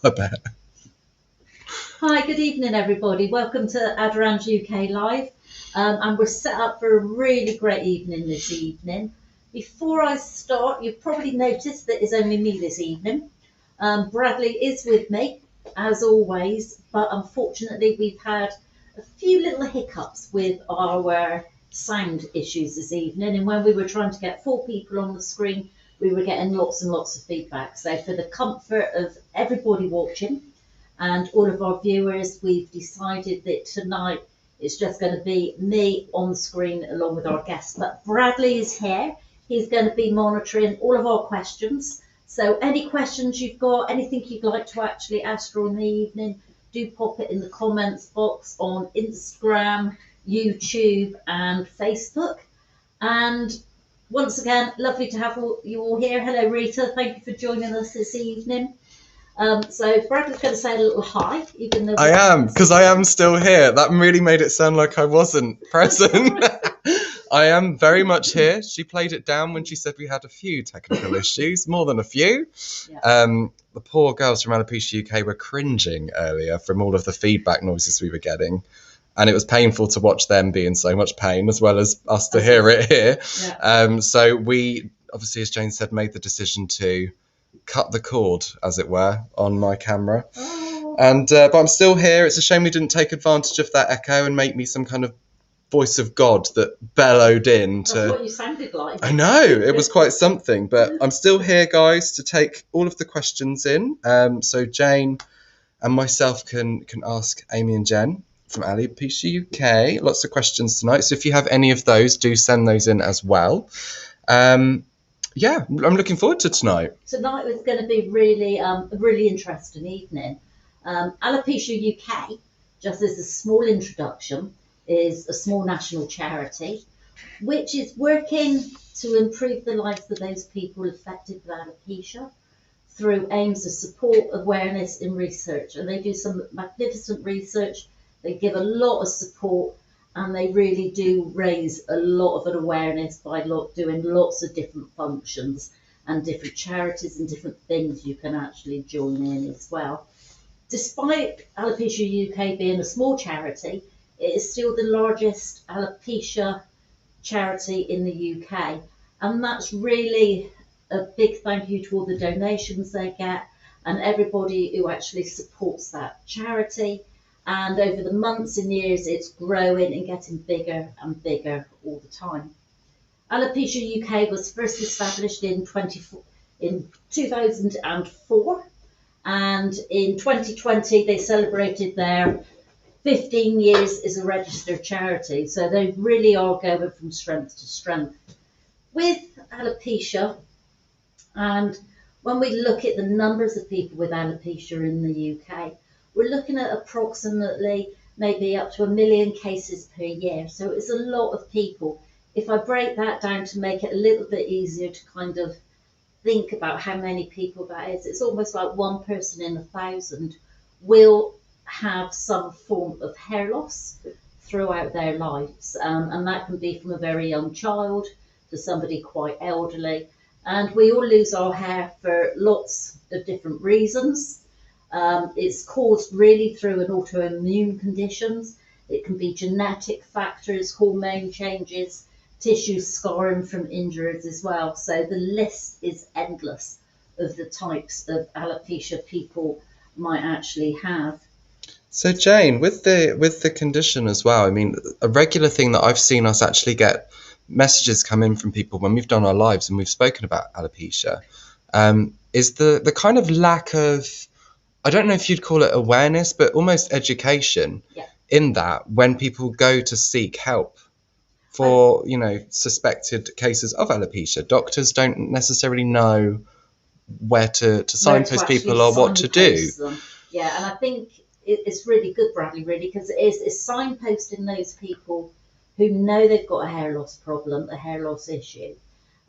I bet. Hi, good evening, everybody. Welcome to Aderans UK Live. And we're set up for a really great evening this evening. Before I start, you've probably noticed that it's only me this evening. Bradley is with me, as always, but unfortunately, we've had a few little hiccups with our sound issues this evening. And when we were trying to get 4 people on the screen, we were getting lots and lots of feedback. So, for the comfort of everybody watching, and all of our viewers, we've decided that tonight it's just going to be me on the screen along with our guests. But Bradley is here. He's going to be monitoring all of our questions. So any questions you've got, anything you'd like to actually ask during the evening, do pop it in the comments box on Instagram, YouTube and Facebook. And once again, lovely to have you all here. Hello, Rita. Thank you for joining us this evening. So Bradley's going to say a little hi, even though I am, because I am still here. That really made it sound like I wasn't present. I am very much here. She played it down when she said we had a few technical issues, more than a few. Yeah. The poor girls from Alopecia UK were cringing earlier from all of the feedback noises we were getting. And it was painful to watch them be in so much pain, as well as us to hear it here. Yeah. So we, obviously, as Jane said, made the decision to cut the cord, as it were, on my camera. And but I'm still here. It's a shame we didn't take advantage of that echo and make me some kind of voice of God that bellowed in to... That's what you sounded like. I know, it was quite something, but I'm still here, guys, to take all of the questions in. So Jane and myself can ask Amy and Jen from Alopecia UK lots of questions tonight. So if you have any of those, do send those in as well. Yeah, I'm looking forward to tonight. Tonight was going to be really a really interesting evening. Alopecia UK, just as a small introduction, is a small national charity which is working to improve the lives of those people affected with alopecia through aims of support, awareness and research. And they do some magnificent research. They give a lot of support, and they really do raise a lot of an awareness by doing lots of different functions and different charities and different things you can actually join in as well. Despite Alopecia UK being a small charity, it is still the largest alopecia charity in the UK. And that's really a big thank you to all the donations they get and everybody who actually supports that charity. And over the months and years, it's growing and getting bigger and bigger all the time. Alopecia UK was first established in 2004, and in 2020 they celebrated their 15 years as a registered charity. So they really are going from strength to strength with alopecia. And when we look at the numbers of people with alopecia in the UK, we're looking at approximately maybe up to 1 million cases per year. So it's a lot of people. If I break that down to make it a little bit easier to kind of think about how many people that is, it's almost like 1 person in 1,000 will have some form of hair loss throughout their lives. And that can be from a very young child to somebody quite elderly. And we all lose our hair for lots of different reasons. It's caused really through an autoimmune conditions. It can be genetic factors, hormone changes, tissue scarring from injuries as well. So the list is endless of the types of alopecia people might actually have. So Jane, with the condition as well, I mean, a regular thing that I've seen us actually get messages come in from people when we've done our lives and we've spoken about alopecia, is the kind of lack of, I don't know if you'd call it awareness, but almost education. Yeah. In that when people go to seek help for, suspected cases of alopecia, doctors don't necessarily know where to signpost people or what to do. Them. Yeah, and I think it's really good, Bradley, really, because it's signposting those people who know they've got a hair loss problem, a hair loss issue.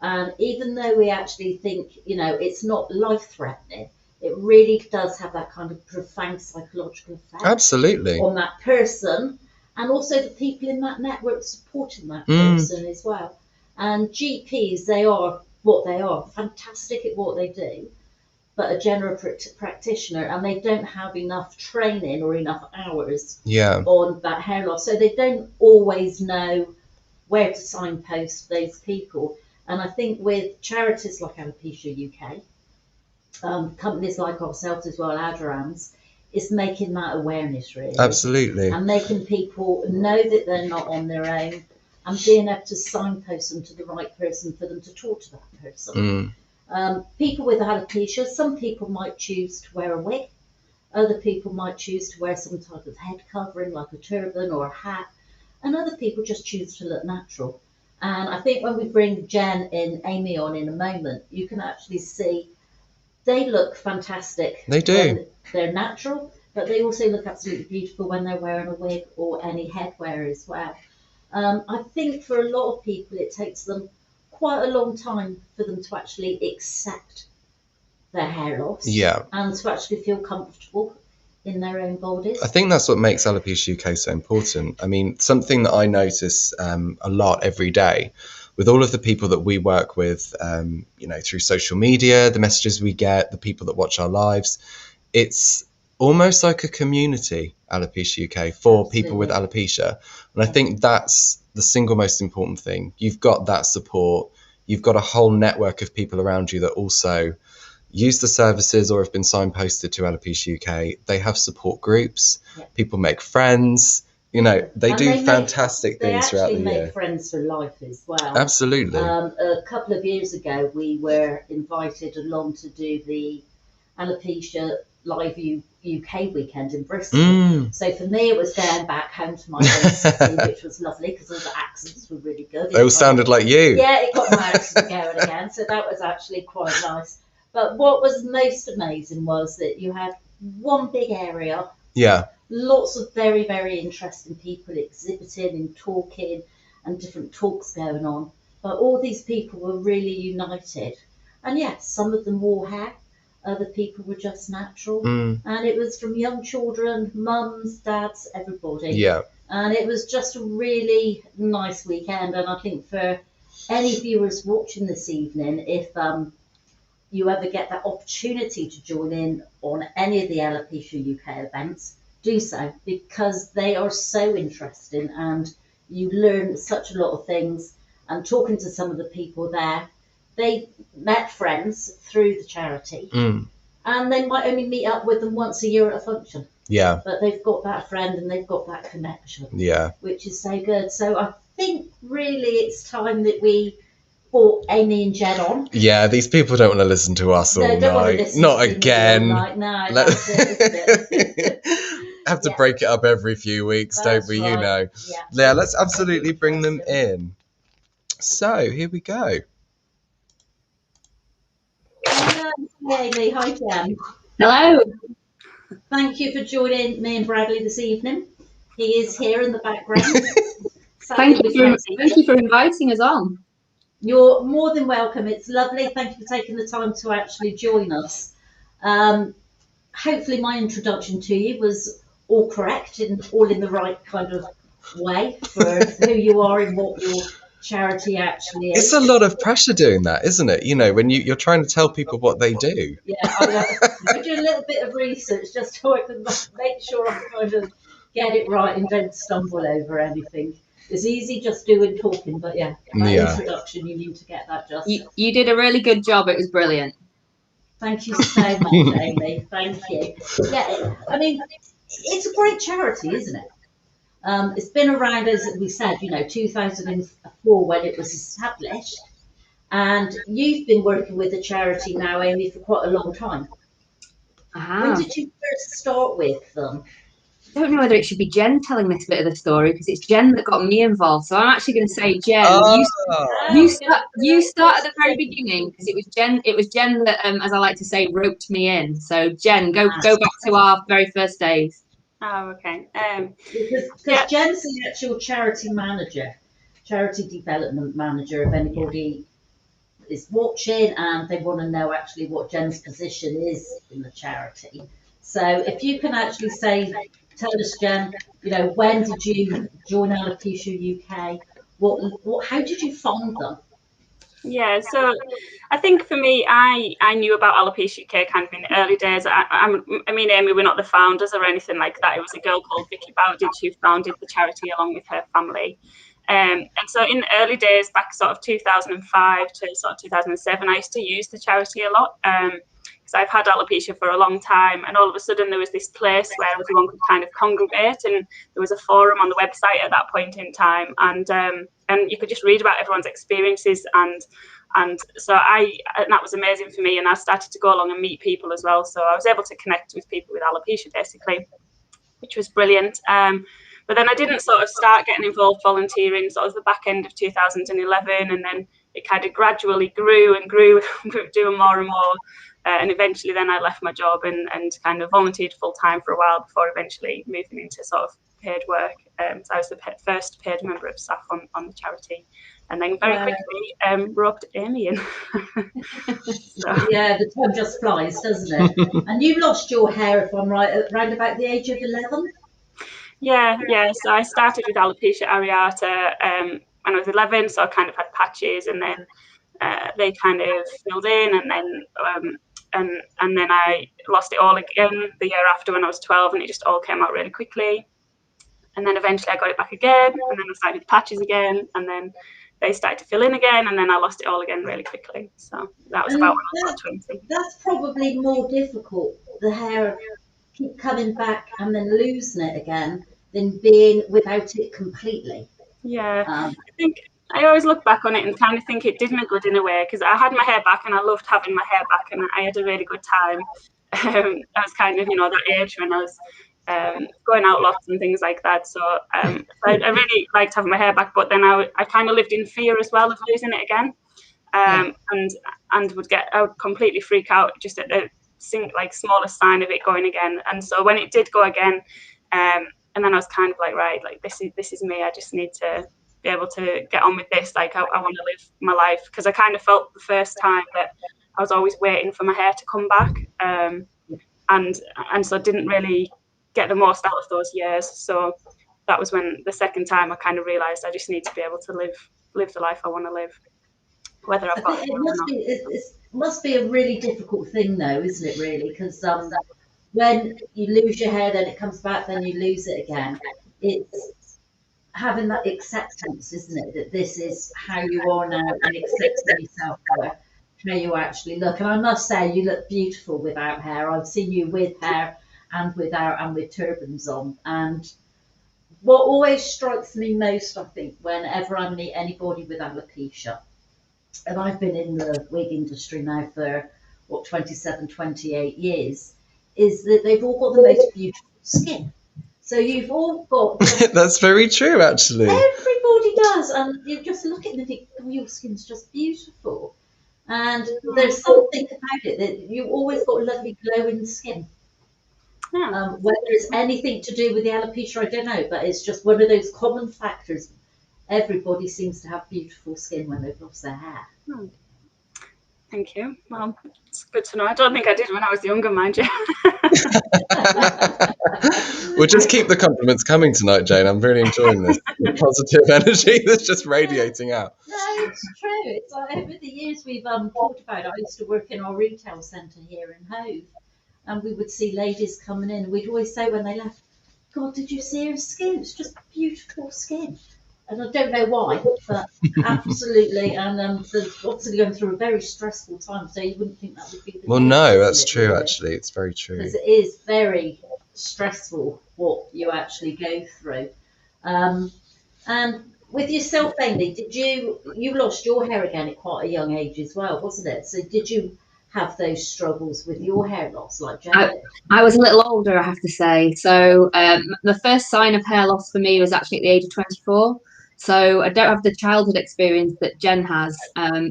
And even though we actually think, it's not life-threatening, it really does have that kind of profound psychological effect. Absolutely. On that person, and also the people in that network supporting that person as well. And GPs, they are what they are, fantastic at what they do. but a general practitioner, and they don't have enough training or enough hours Yeah. on that hair loss. So they don't always know where to signpost those people. And I think with charities like Alopecia UK, companies like ourselves as well, Aderans, is making that awareness really. Absolutely. And making people know that they're not on their own, and being able to signpost them to the right person for them to talk to that person. People with alopecia, some people might choose to wear a wig, other people might choose to wear some type of head covering like a turban or a hat, and other people just choose to look natural. And I think when we bring Jen and Amy on in a moment, you can actually see they look fantastic. They do. When they're natural, but they also look absolutely beautiful when they're wearing a wig or any headwear as well. I think for a lot of people, it takes them quite a long time for them to actually accept their hair loss. Yeah. And to actually feel comfortable in their own bodies. I think that's what makes Alopecia UK so important. I mean, something that I notice a lot every day with all of the people that we work with, through social media, the messages we get, the people that watch our lives, it's almost like a community, Alopecia UK, for people with alopecia. And I think that's the single most important thing. You've got that support. You've got a whole network of people around you that also use the services or have been signposted to Alopecia UK. They have support groups. People make friends. They do fantastic things throughout the year. They actually make friends for life as well. Absolutely. A couple of years ago, we were invited along to do the Alopecia Live UK weekend in Bristol. So for me, it was going back home to my own city, which was lovely because all the accents were really good. They all sounded like you. Yeah, it got my accent going again. So that was actually quite nice. But what was most amazing was that you had one big area. Yeah. Lots of very, very interesting people exhibiting and talking and different talks going on. But all these people were really united. And yes, some of them wore hair. Other people were just natural. And it was from young children, mums, dads, everybody. Yeah. And it was just a really nice weekend. And I think for any viewers watching this evening, if you ever get that opportunity to join in on any of the Alopecia UK events, do so, because they are so interesting and you learn such a lot of things. And talking to some of the people there, they met friends through the charity, and they might only meet up with them once a year at a function. Yeah. But they've got that friend and they've got that connection. Yeah. Which is so good. So I think really it's time that we brought Amy and Jen on. Yeah, these people don't want to listen to us all night. Not again. No, that's it, isn't it? Have to break it up every few weeks, don't we? Right. Yeah, let's absolutely bring them in. So, here we go. Hello, Amy. Hi, Jen. Hello. Thank you for joining me and Bradley this evening. He is here in the background. Thank you for inviting us on. You're more than welcome. It's lovely. Thank you for taking the time to actually join us. Hopefully my introduction to you was all correct and all in the right kind of way for who you are and what your charity actually is. It's a lot of pressure doing that, isn't it? When you're trying to tell people what they do. Yeah, I do a little bit of research just so I can make sure I kind of get it right and don't stumble over anything. It's easy just doing talking, but introduction, you need to get that just. You did a really good job. It was brilliant. Thank you so much, Amy. Thank you. Yeah, I mean, it's a great charity, isn't it? It's been around, as we said, 2004 when it was established. And you've been working with the charity now, Amy, for quite a long time. When did you first start with them? I don't know whether it should be Jen telling this bit of the story because it's Jen that got me involved. So I'm actually going to say, Jen, you start at the very beginning because it was Jen. It was Jen that, as I like to say, roped me in. So Jen, go back to our very first days. Oh, okay. Because Jen's the actual charity manager, charity development manager. If anybody is watching and they want to know actually what Jen's position is in the charity. So if you can actually tell us, Jen, when did you join Alopecia UK? How did you find them? Yeah, so I think for me, I knew about Alopecia UK kind of in the early days. I mean, Amy, we're not the founders or anything like that. It was a girl called Vicky Bowditch who founded the charity along with her family. And so in the early days, back sort of 2005 to sort of 2007, I used to use the charity a lot. Because I've had alopecia for a long time, and all of a sudden there was this place where everyone could kind of congregate, and there was a forum on the website at that point in time, and you could just read about everyone's experiences, and so that was amazing for me, and I started to go along and meet people as well, so I was able to connect with people with alopecia basically, which was brilliant. But then I didn't sort of start getting involved volunteering sort of the back end of 2011, and then it kind of gradually grew and grew, doing more and more. And eventually then I left my job and kind of volunteered full time for a while before eventually moving into sort of paid work. So I was the first paid member of staff on the charity. And then very quickly roped Amy in. So. Yeah, the time just flies, doesn't it? And you lost your hair, if I'm right, around about the age of 11? Yeah. So I started with alopecia areata when I was 11, so I kind of had patches, and then they kind of filled in, and then I lost it all again the year after when I was 12, and it just all came out really quickly. And then eventually I got it back again, and then I started patches again, and then they started to fill in again, and then I lost it all again really quickly. So that was about when I was about 20. That's probably more difficult, the hair keep coming back and then losing it again, than being without it completely. Yeah, I think I always look back on it and kind of think it did me good in a way, because I had my hair back and I loved having my hair back, and I had a really good time. I was kind of, that age when I was going out lots and things like that. So I really liked having my hair back, but then I kind of lived in fear as well of losing it again, and I would completely freak out just at the smallest sign of it going again. And so when it did go again, and then I was kind of like, right, like this is me. I just need to be able to get on with this. Like I want to live my life, because I kind of felt the first time that I was always waiting for my hair to come back, and so I didn't really get the most out of those years. So that was when the second time I kind of realised I just need to be able to live the life I want to live, whether I've got it or not. It must be a really difficult thing though, isn't it, really? Because when you lose your hair, then it comes back, then you lose it again. It's having that acceptance, isn't it, that this is how you are now, and accepting yourself for how you actually look. And I must say, you look beautiful without hair. I've seen you with hair and without, and with turbans on. And what always strikes me most, I think, whenever I meet anybody with alopecia, and I've been in the wig industry now for 27, 28 years, is that they've all got the most beautiful skin. So you've all got... That's very true, actually. Everybody does. And you just look at them and think, oh, your skin's just beautiful. And there's something about it that you always got lovely glowing skin. Yeah. Whether it's anything to do with the alopecia, I don't know, but it's just one of those common factors. Everybody seems to have beautiful skin when they've lost their hair. Thank you. Well, it's good to know. I don't think I did when I was younger, mind you. We'll just keep the compliments coming tonight, Jane. I'm really enjoying this. The positive energy that's just radiating out. No, it's true. It's like over the years we've talked about it. I used to work in our retail centre here in Hove, and we would see ladies coming in. We'd always say when they left, God, did you see her skin? It's just beautiful skin. And I don't know why, but absolutely. And they're obviously going through a very stressful time, so you wouldn't think that would be the Well, case, no, that's it, true, really? actually. It's very true. Because it is very stressful what you actually go through. And with yourself, Amy, you lost your hair again at quite a young age as well, wasn't it? So did you have those struggles with your hair loss like Jen did? I was a little older, I have to say. So the first sign of hair loss for me was actually at the age of 24. So I don't have the childhood experience that Jen has.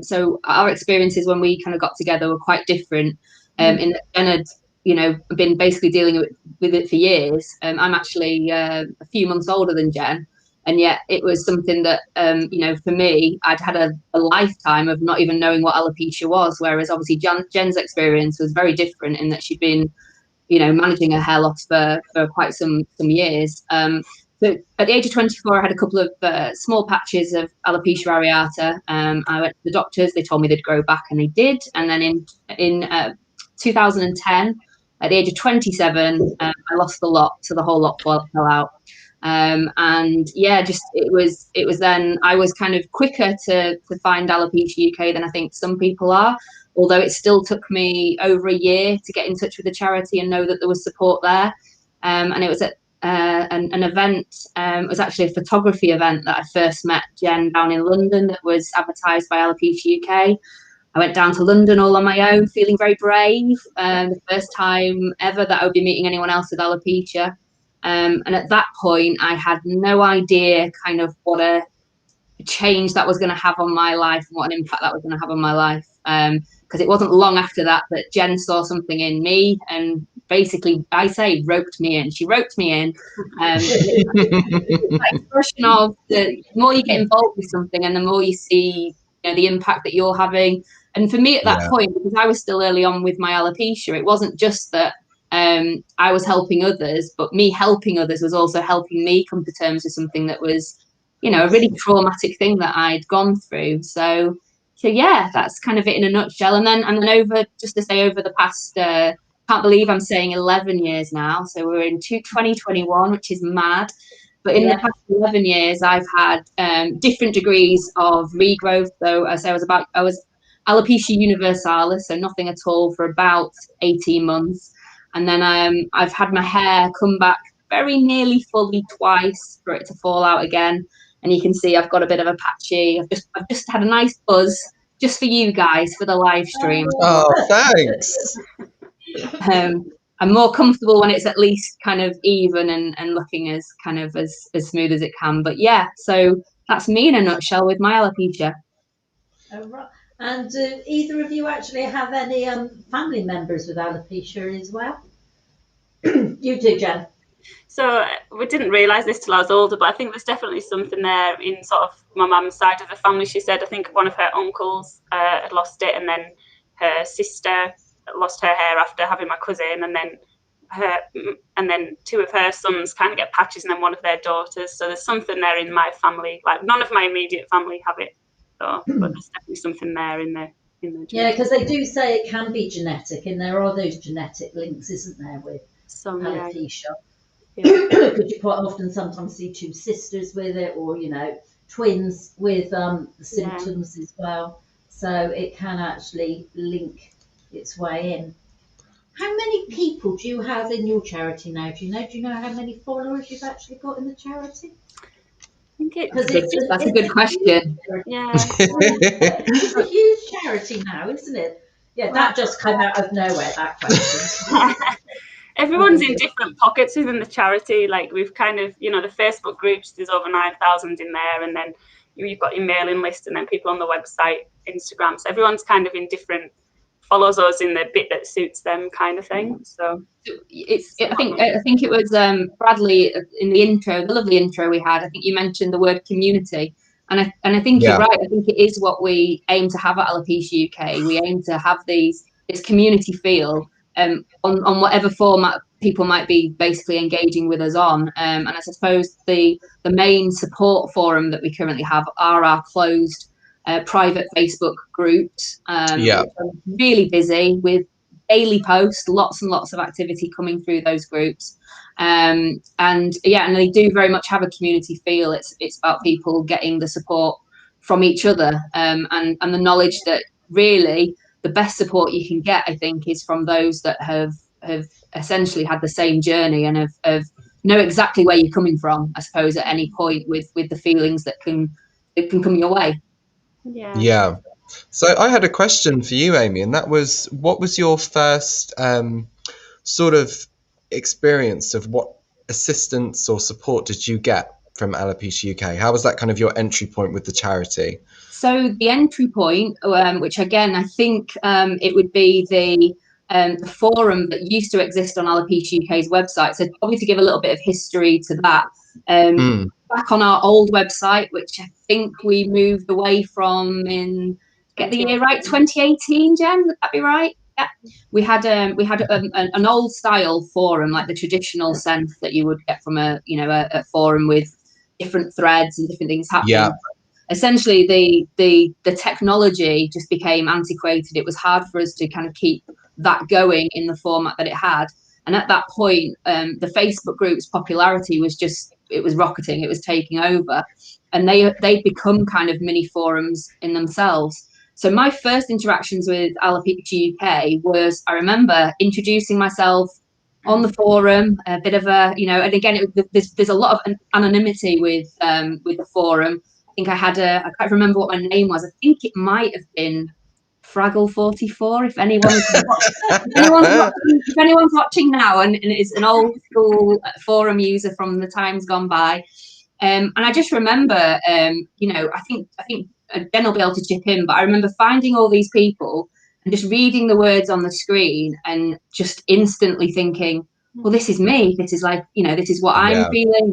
So our experiences when we kind of got together were quite different. In that Jen had, been basically dealing with it for years. I'm actually a few months older than Jen. And yet it was something that, for me, I'd had a lifetime of not even knowing what alopecia was. Whereas obviously Jen's experience was very different in that she'd been, managing her hair loss for quite some years. So at the age of 24, I had a couple of small patches of alopecia areata. I went to the doctors. They told me they'd grow back, and they did. And then in 2010, at the age of 27, I lost the lot, so the whole lot fell out. And yeah, just it was then I was kind of quicker to find Alopecia UK than I think some people are. Although it still took me over a year to get in touch with the charity and know that there was support there. And it was at an event, it was actually a photography event that I first met Jen down in London that was advertised by Alopecia UK. I went down to London all on my own, feeling very brave. The first time ever that I would be meeting anyone else with alopecia. And at that point, I had no idea kind of what a change that was going to have on my life and what an impact that was going to have on my life. Because it wasn't long after that Jen saw something in me and basically, roped me in. She roped me in. That expression of the more you get involved with something and the more you see, the impact that you're having. And for me at that point, because I was still early on with my alopecia, it wasn't just that I was helping others, but me helping others was also helping me come to terms with something that was, a really traumatic thing that I'd gone through. So yeah, that's kind of it in a nutshell. And then over the past, can't believe I'm saying 11 years now. So we're in 2021, which is mad. But in the past 11 years, I've had different degrees of regrowth. So I was alopecia universalis, so nothing at all, for about 18 months. And then I've had my hair come back very nearly fully twice for it to fall out again. And you can see I've got a bit of a patchy. I've just had a nice buzz just for you guys for the live stream. Oh, thanks. I'm more comfortable when it's at least kind of even and looking as kind of as smooth as it can. But yeah, so that's me in a nutshell with my alopecia. Right. And do either of you actually have any family members with alopecia as well? You do, Jen. So we didn't realise this till I was older, but I think there's definitely something there in sort of my mum's side of the family. She said I think one of her uncles had lost it, and then her sister lost her hair after having my cousin, and then two of her sons kind of get patches, and then one of their daughters. So there's something there in my family. Like none of my immediate family have it, so, but there's definitely something there in the yeah, because they do say it can be genetic, and there are those genetic links, isn't there, with alopecia? Because you quite often sometimes see two sisters with it, or twins with the symptoms as well. So it can actually link its way in. How many people do you have in your charity now? Do you know how many followers you've actually got in the charity? I think that's a good question. Yeah. It's a huge charity now, isn't it? Yeah, that just came out of nowhere, that question. Everyone's in different pockets within the charity. Like we've kind of, the Facebook groups, there's over 9,000 in there. And then you've got your mailing list and then people on the website, Instagram. So everyone's kind of in different, follows us in the bit that suits them kind of thing. So I think it was Bradley in the intro, the lovely intro we had. I think you mentioned the word community. And I think you're right. I think it is what we aim to have at Alopecia UK. We aim to have this community feel on whatever format people might be basically engaging with us on. And I suppose the main support forum that we currently have are our closed private Facebook groups. Really busy with daily posts, lots and lots of activity coming through those groups. And they do very much have a community feel. It's about people getting the support from each other, and the knowledge that really the best support you can get, I think, is from those that have essentially had the same journey and have know exactly where you're coming from, I suppose, at any point with the feelings that can come your way. Yeah. So I had a question for you, Amy, and that was, what was your first sort of experience of what assistance or support did you get from Alopecia UK? How was that kind of your entry point with the charity? So the entry point, which again, I think it would be the forum that used to exist on Alopecia UK's website. So probably to give a little bit of history to that, back on our old website, which I think we moved away from in, get the year right, 2018, Jen, would that be right? Yeah, we had an old style forum, like the traditional sense that you would get from a forum with different threads and different things happening. Yeah. Essentially, the technology just became antiquated. It was hard for us to kind of keep that going in the format that it had. And at that point, the Facebook group's popularity was rocketing. It was taking over, and they'd become kind of mini forums in themselves. So my first interactions with Alopecia UK was, I remember introducing myself on the forum, a bit of a, and again, there's a lot of anonymity with the forum. I think I can't remember what my name was. I think it might have been Fraggle44. If anyone's watching now and is an old school forum user from the times gone by, and I just remember, I think Ben will be able to chip in, but I remember finding all these people and just reading the words on the screen and just instantly thinking, well, this is me. This is like, this is what I'm feeling.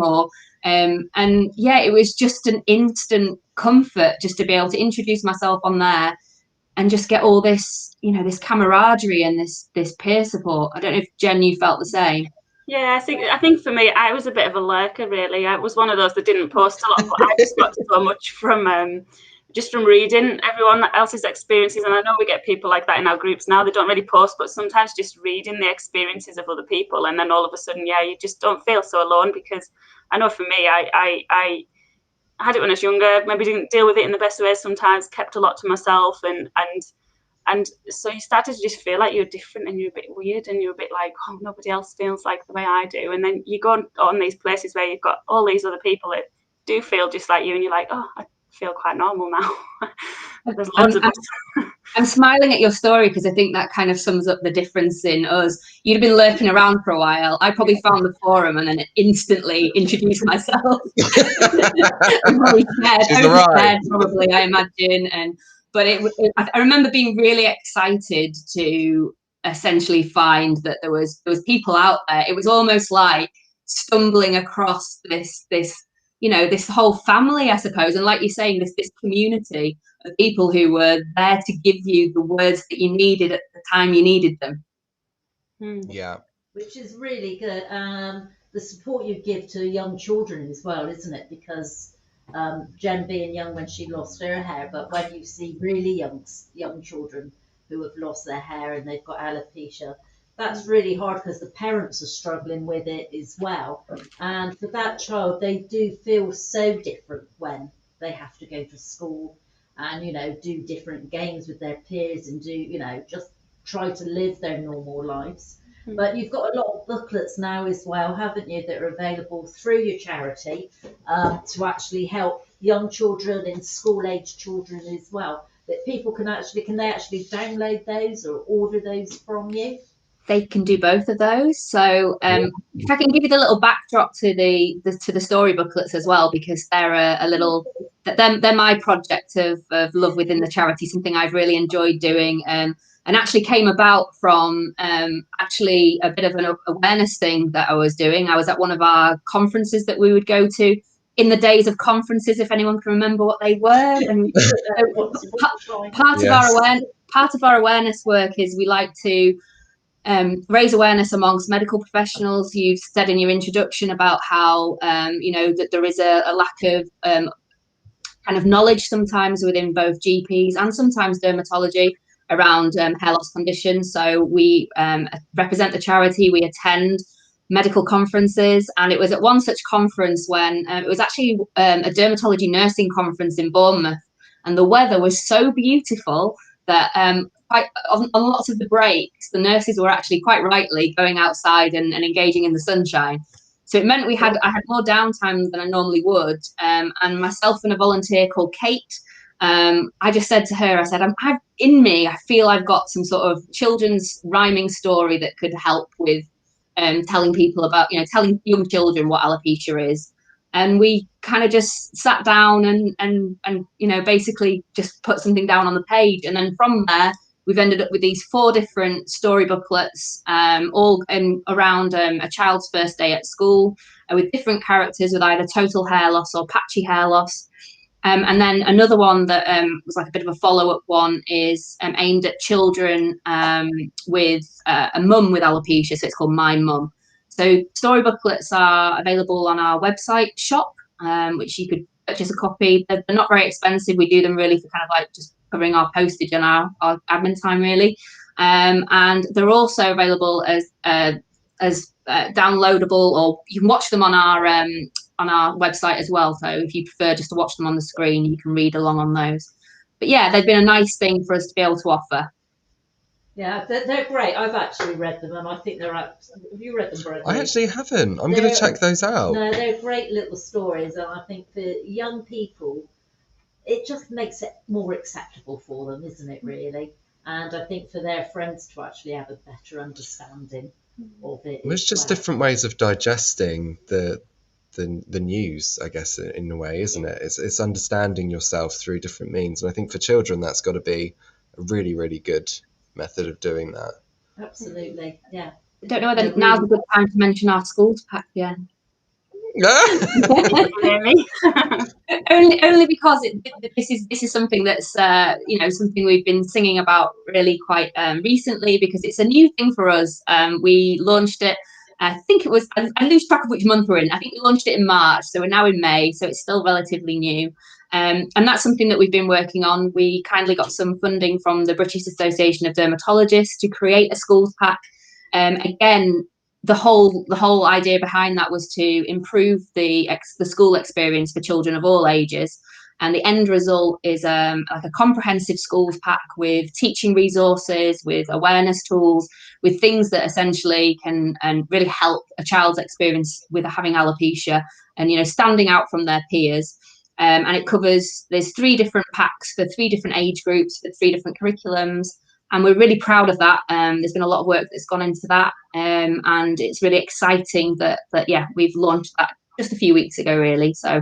And yeah, it was just an instant comfort just to be able to introduce myself on there and just get all this, this camaraderie and this peer support. I don't know if Jen, you felt the same. Yeah, I think for me, I was a bit of a lurker, really. I was one of those that didn't post a lot, but I just got so much from reading everyone else's experiences. And I know we get people like that in our groups now. They don't really post, but sometimes just reading the experiences of other people, and then all of a sudden, you just don't feel so alone. Because I know for me, I had it when I was younger. Maybe didn't deal with it in the best way. Sometimes kept a lot to myself, and so you started to just feel like you're different and you're a bit weird and you're a bit like, oh, nobody else feels like the way I do. And then you go on these places where you've got all these other people that do feel just like you, and you're like, oh, I feel quite normal now. There's loads of us. I'm smiling at your story because I think that kind of sums up the difference in us. You'd have been lurking around for a while. I probably found the forum and then instantly introduced myself. I'm probably scared, probably, I imagine. But I remember being really excited to essentially find that there was people out there. It was almost like stumbling across this whole family, I suppose. And like you're saying, this community of people who were there to give you the words that you needed at the time you needed them. Yeah. Which is really good. The support you give to young children as well, isn't it? Because Jen being young when she lost her hair, but when you see really young children who have lost their hair and they've got alopecia, that's really hard because the parents are struggling with it as well. And for that child, they do feel so different when they have to go to school and, do different games with their peers and do, just try to live their normal lives. But you've got a lot of booklets now as well, haven't you, that are available through your charity to actually help young children and school-age children as well. That people can they actually download those or order those from you? They can do both of those. So if I can give you the little backdrop to the story booklets as well, because they're they're my project of love within the charity, something I've really enjoyed doing. And actually came about from actually a bit of an awareness thing that I was doing. I was at one of our conferences that we would go to in the days of conferences, if anyone can remember what they were. And part of our awareness work is we like to raise awareness amongst medical professionals. You've said in your introduction about how that there is a lack of kind of knowledge sometimes within both GPs and sometimes dermatology around hair loss conditions. So we represent the charity, we attend medical conferences, and it was at one such conference when it was actually a dermatology nursing conference in Bournemouth, and the weather was so beautiful that on lots of the breaks, the nurses were actually quite rightly going outside and engaging in the sunshine. So it meant I had more downtime than I normally would, and myself and a volunteer called Kate, I just said to her, I said, I feel I've got some sort of children's rhyming story that could help with telling people about, telling young children what alopecia is. And we kind of just sat down and basically just put something down on the page. And then from there, we've ended up with these 4 different story booklets, all around a child's first day at school, with different characters with either total hair loss or patchy hair loss. And then another one that was like a bit of a follow-up one is aimed at children with a mum with alopecia. So it's called My Mum. So story booklets are available on our website shop, which you could purchase a copy. They're not very expensive. We do them really for kind of like just covering our postage and our admin time, really. And they're also available as downloadable, or you can watch them on our website as well. So if you prefer just to watch them on the screen, you can read along on those. But yeah, they've been a nice thing for us to be able to offer. Yeah, they're great. I've actually read them, and I think they're up. Have you read them, Bradley? I actually haven't. I'm going to check those out. No, they're great little stories, and I think for young people, it just makes it more acceptable for them, isn't it, really? And I think for their friends to actually have a better understanding of it. There's just different ways of digesting the news, I guess, in a way, isn't it? It's understanding yourself through different means. And I think for children, that's got to be a really, really good method of doing that. Absolutely, yeah. I don't know whether now's a good time to mention our schools pack again. only because this is something that's something we've been singing about really quite recently, because it's a new thing for us. We launched it, I think it was, I lose track of which month we're in. I think we launched it in March, so we're now in May, so it's still relatively new. And that's something that we've been working on. We kindly got some funding from the British Association of Dermatologists to create a schools pack. Again, the whole idea behind that was to improve the school experience for children of all ages. And the end result is like a comprehensive schools pack with teaching resources, with awareness tools, with things that essentially can really help a child's experience with having alopecia and, standing out from their peers. And it covers, there's 3 different packs for 3 different age groups, for 3 different curriculums. And we're really proud of that. There's been a lot of work that's gone into that. And it's really exciting that we've launched that just a few weeks ago, really. So I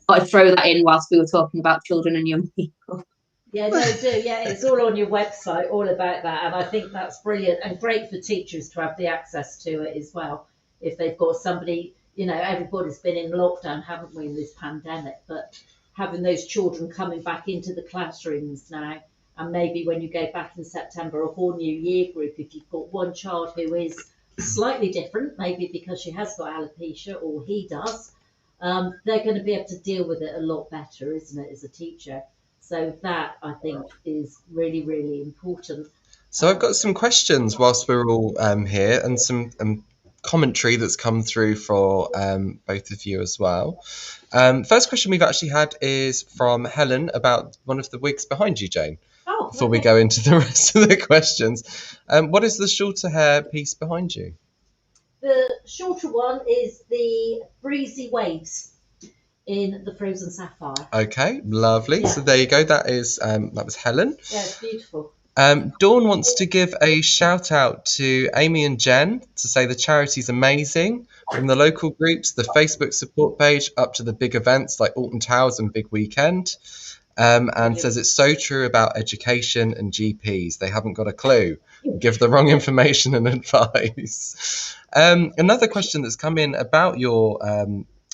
thought I'd throw that in whilst we were talking about children and young people. Yeah, no, do. Yeah, it's all on your website, all about that. And I think that's brilliant and great for teachers to have the access to it as well. If they've got somebody, everybody's been in lockdown, haven't we, in this pandemic? But having those children coming back into the classrooms now, and maybe when you go back in September, a whole new year group, if you've got one child who is slightly different, maybe because she has got alopecia or he does, they're going to be able to deal with it a lot better, isn't it, as a teacher? So that, I think, is really, really important. So I've got some questions whilst we're all here, and some commentary that's come through for both of you as well. First question we've actually had is from Helen about one of the wigs behind you, Jane. Before we go into the rest of the questions, what is the shorter hair piece behind you? The shorter one is the Breezy Waves in the Frozen Sapphire. Okay, lovely. Yeah. So there you go. That was Helen. Yeah, it's beautiful. Dawn wants to give a shout out to Amy and Jen to say the charity's amazing, from the local groups, the Facebook support page, up to the big events like Alton Towers and Big Weekend. And says it's so true about education and GPs. They haven't got a clue. Give the wrong information and advice. Another question that's come in about your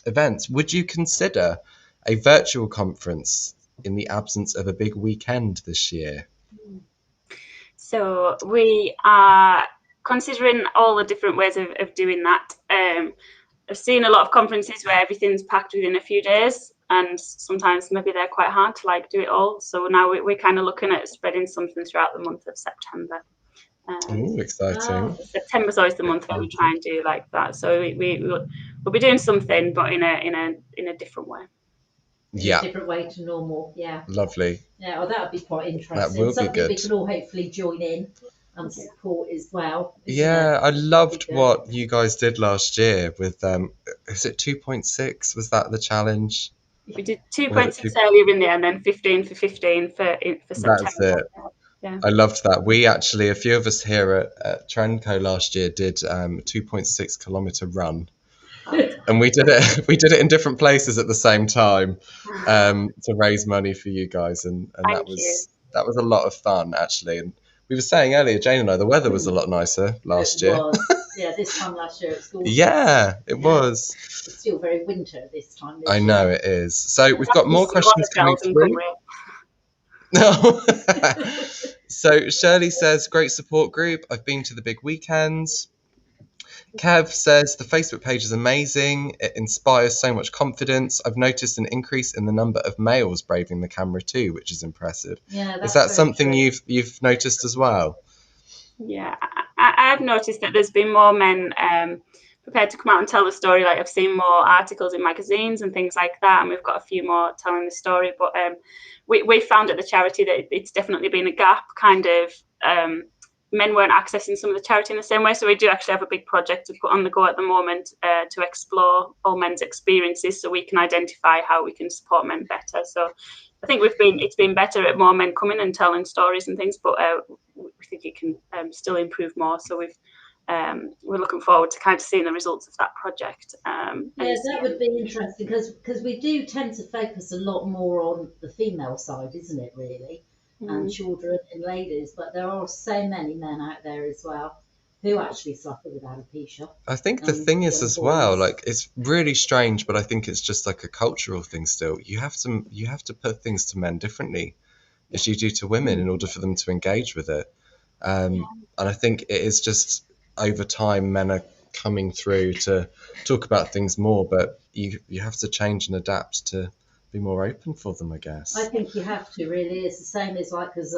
events. Would you consider a virtual conference in the absence of a big weekend this year? So we are considering all the different ways of doing that. I've seen a lot of conferences where everything's packed within a few days. And sometimes maybe they're quite hard to do it all. So now we're kind of looking at spreading something throughout the month of September. Exciting. September's always the month when we try and do like that. So we'll be doing something, but in a different way. Yeah. A different way to normal. Yeah. Lovely. Yeah, well, that would be quite interesting. That will Something be good. We can all hopefully join in and support as well. Yeah, I loved what you guys did last year with is it 2.6? Was that the challenge? We did 2.6 earlier in there, and then 15 for 15 for September. That's it. Yeah. I loved that. We actually, a few of us here at Trenco last year did a 2.6 kilometre run. And we did it in different places at the same time to raise money for you guys, and that was a lot of fun actually. And we were saying earlier, Jane and I, the weather was a lot nicer last year. this time last year it's gorgeous. Yeah, it was. It's still very winter this time. I know it is. So we've got more questions coming through. No. So Shirley says, great support group. I've been to the big weekends. Kev says, the Facebook page is amazing. It inspires so much confidence. I've noticed an increase in the number of males braving the camera too, which is impressive. Yeah, is that something you've noticed as well? Yeah, I've noticed that there's been more men prepared to come out and tell the story. Like I've seen more articles in magazines and things like that, and we've got a few more telling the story. But we found at the charity that it's definitely been a gap. Kind of men weren't accessing some of the charity in the same way. So we do actually have a big project to put on the go at the moment to explore all men's experiences, so we can identify how we can support men better. So I think it's been better at more men coming and telling stories and things, but we think it can still improve more. So we're looking forward to kind of seeing the results of that project. That would be interesting because we do tend to focus a lot more on the female side, isn't it, really? And children and ladies, but there are so many men out there as well who actually suffer with alopecia. I think the thing is as well, like it's really strange, but I think it's just like a cultural thing still. You have to put things to men differently as you do to women in order for them to engage with it. And I think it is just over time men are coming through to talk about things more, but you have to change and adapt to be more open for them, I guess. I think you have to, really. It's the same as like, because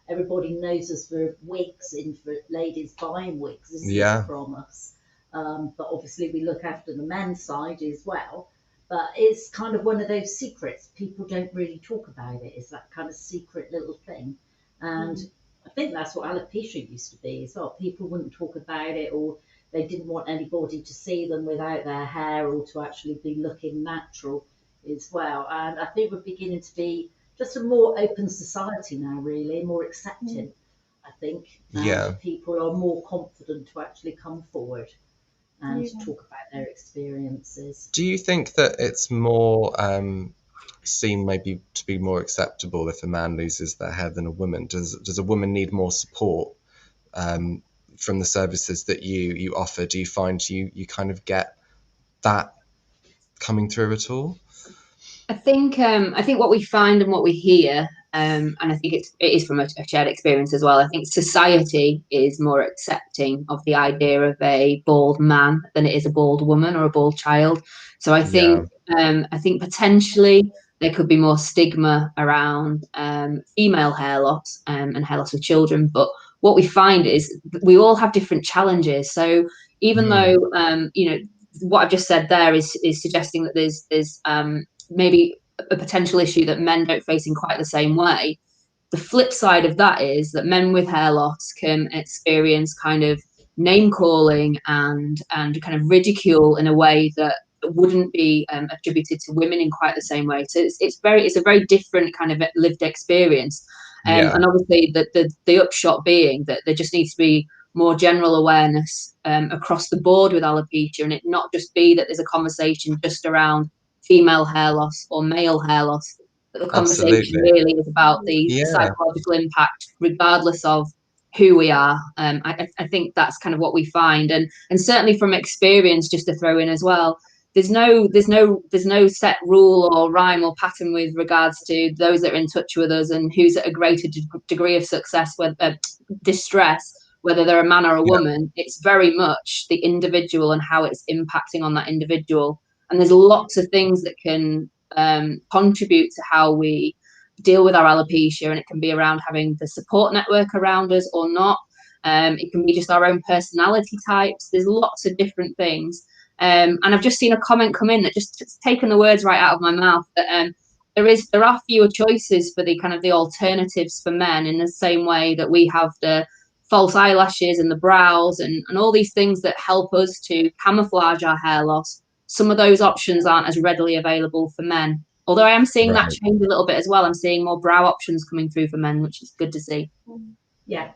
everybody knows us for wigs, for ladies buying wigs, isn't it, from us? But obviously we look after the men's side as well. But it's kind of one of those secrets. People don't really talk about it. It's that kind of secret little thing. And I think that's what alopecia used to be as well. People wouldn't talk about it, or they didn't want anybody to see them without their hair, or to actually be looking natural as well. And I think we're beginning to be just a more open society now, really, more accepting, I think. And people are more confident to actually come forward and talk about their experiences. Do you think that it's more seen maybe to be more acceptable if a man loses their hair than a woman? Does a woman need more support from the services that you offer? Do you find you kind of get that coming through at all? I think what we find and what we hear, and I think it is from a shared experience as well. I think society is more accepting of the idea of a bald man than it is a bald woman or a bald child. So I think potentially there could be more stigma around female hair loss and hair loss with children. But what we find is we all have different challenges. So even though what I've just said there is suggesting that there's maybe a potential issue that men don't face in quite the same way. The flip side of that is that men with hair loss can experience kind of name calling and kind of ridicule in a way that wouldn't be attributed to women in quite the same way. So it's a very different kind of lived experience. And obviously the upshot being that there just needs to be more general awareness across the board with alopecia, and it not just be that there's a conversation just around female hair loss or male hair loss, but the conversation really is about the psychological impact regardless of who we are. I think that's kind of what we find, and certainly from experience, just to throw in as well, there's no set rule or rhyme or pattern with regards to those that are in touch with us and who's at a greater degree of success with distress, whether they're a man or a woman. It's very much the individual and how it's impacting on that individual. And there's lots of things that can contribute to how we deal with our alopecia, and it can be around having the support network around us or not. It can be just our own personality types. There's lots of different things. And I've just seen a comment come in that just taken the words right out of my mouth, that there are fewer choices for the kind of the alternatives for men, in the same way that we have the false eyelashes and the brows and all these things that help us to camouflage our hair loss. Some of those options aren't as readily available for men. Although I am seeing that change a little bit as well. I'm seeing more brow options coming through for men, which is good to see. Yeah,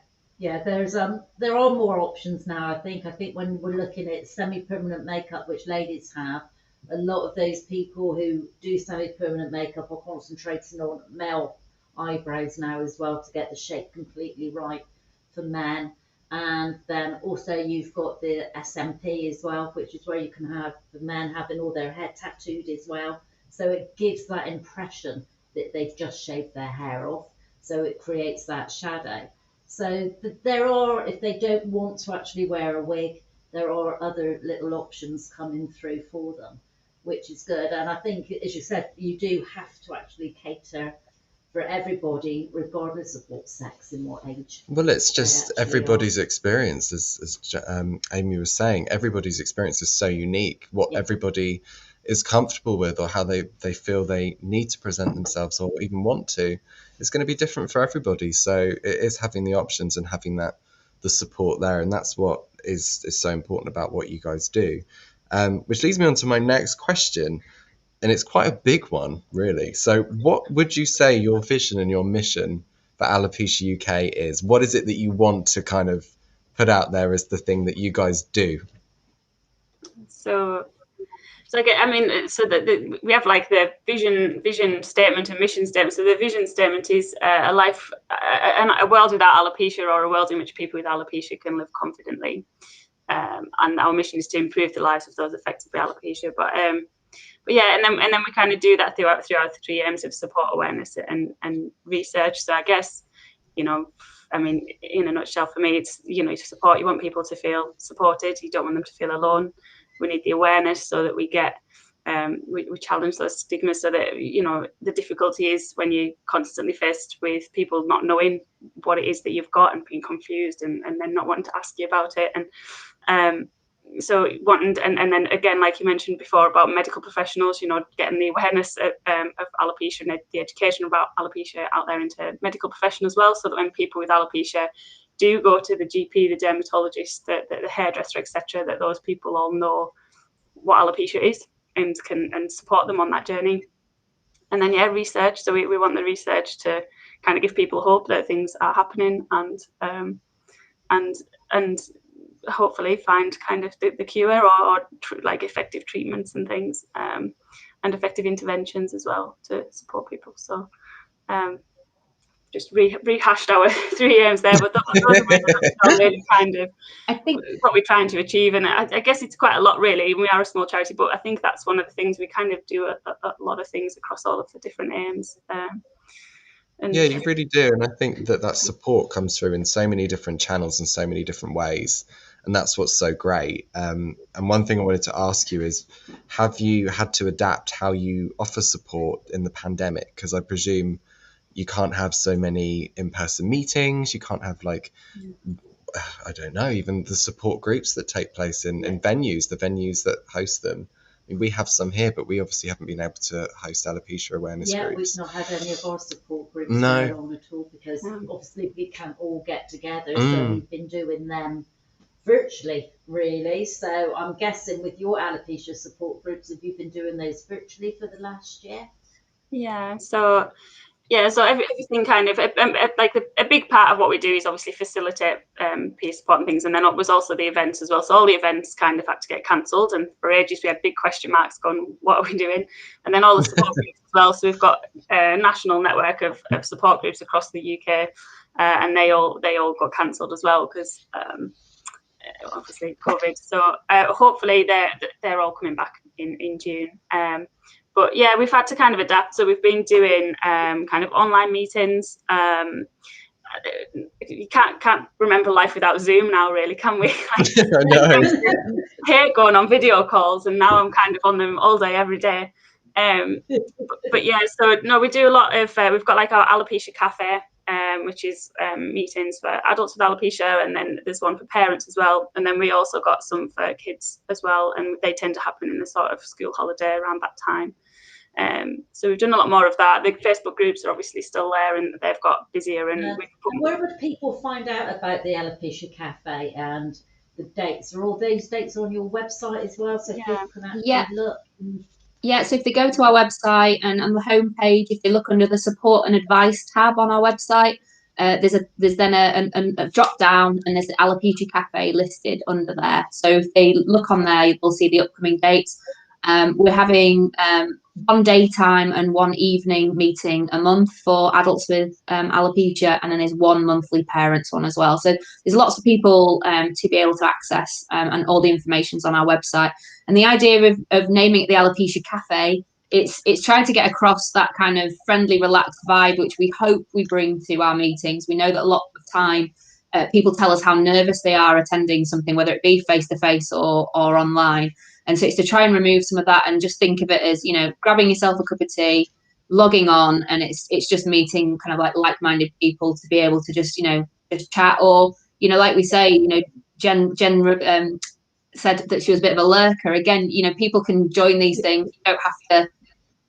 there are more options now, I think. I think when we're looking at semi-permanent makeup, which ladies have, a lot of those people who do semi-permanent makeup are concentrating on male eyebrows now as well, to get the shape completely right for men. And then also you've got the SMP as well, which is where you can have the men having all their hair tattooed as well. So it gives that impression that they've just shaved their hair off. So it creates that shadow. So there are, if they don't want to actually wear a wig, there are other little options coming through for them, which is good. And I think, as you said, you do have to actually cater for everybody, regardless of what sex and what age. Well, it's just everybody's experience, as Amy was saying, everybody's experience is so unique. What everybody is comfortable with, or how they feel they need to present themselves, or even want to, is going to be different for everybody. So it is having the options and having the support there, and that's what is so important about what you guys do. Which leads me on to my next question. And it's quite a big one, really. So what would you say your vision and your mission for Alopecia UK is? What is it that you want to kind of put out there as the thing that you guys do? So we have like the vision statement and mission statement. So the vision statement is a world without alopecia, or a world in which people with alopecia can live confidently. And our mission is to improve the lives of those affected by alopecia. But yeah, and then we kind of do that throughout the 3 aims of support, awareness, and research. So I guess, in a nutshell, for me, it's, to support. You want people to feel supported. You don't want them to feel alone. We need the awareness so that we get, we challenge those stigmas, so that, the difficulty is when you're constantly faced with people not knowing what it is that you've got and being confused, and then not wanting to ask you about it. And then again, like you mentioned before about medical professionals, getting the awareness of alopecia and the education about alopecia out there into medical professionals as well, so that when people with alopecia do go to the GP, the dermatologist, the hairdresser, etc., that those people all know what alopecia is and can support them on that journey. And then research. So we want the research to kind of give people hope that things are happening, and hopefully find kind of the cure, or like effective treatments and things, and effective interventions as well to support people. So just rehashed our 3 aims there, but those are really kind of, I think, what we're trying to achieve. And I guess it's quite a lot, really. We are a small charity, but I think that's one of the things we kind of do a lot of things across all of the different aims. Yeah, you really do. And I think that support comes through in so many different channels and so many different ways. And that's what's so great. And one thing I wanted to ask you is, have you had to adapt how you offer support in the pandemic? Because I presume you can't have so many in-person meetings. You can't have, like, I don't know, even the support groups that take place in venues, the venues that host them. I mean, we have some here, but we obviously haven't been able to host alopecia awareness groups. Yeah, we've not had any of our support groups going on at all, because obviously we can't all get together. So we've been doing them virtually, really. So I'm guessing with your alopecia support groups, have you been doing those virtually for the last year? So everything kind of, like a big part of what we do is obviously facilitate peer support and things, and then it was also the events as well. So all the events kind of had to get cancelled, and for ages we had big question marks going, what are we doing? And then all the support groups as well. So we've got a national network of support groups across the UK, and they all got cancelled as well, because obviously COVID. So hopefully they're all coming back in June. But yeah, we've had to kind of adapt. So we've been doing kind of online meetings. You can't remember life without Zoom now, really, can we? I know. I hate going on video calls, and now I'm kind of on them all day, every day. But yeah, so no, we do a lot of. We've got like our Alopecia Cafe, which is meetings for adults with alopecia, and then there's one for parents as well. And then we also got some for kids as well, and they tend to happen in the sort of school holiday around that time. So we've done a lot more of that. The Facebook groups are obviously still there, and they've got busier. And where would people find out about the Alopecia Cafe and the dates? Are all those dates on your website as well, so people can actually look? Yeah, so if they go to our website, and on the homepage, if they look under the support and advice tab on our website, there's then a drop down, and there's the Alopecia Cafe listed under there. So if they look on there, you'll see the upcoming dates. We're having one daytime and one evening meeting a month for adults with alopecia, and then there's one monthly parents one as well. So there's lots of people to be able to access, and all the information's on our website. And the idea of naming it the Alopecia Cafe, it's trying to get across that kind of friendly, relaxed vibe, which we hope we bring to our meetings. We know that a lot of the time people tell us how nervous they are attending something, whether it be face-to-face or online. And so it's to try and remove some of that and just think of it as, grabbing yourself a cup of tea, logging on, and it's just meeting kind of like-minded people to be able to just chat, or like we say, Jen said that she was a bit of a lurker. Again, people can join these things. You don't have to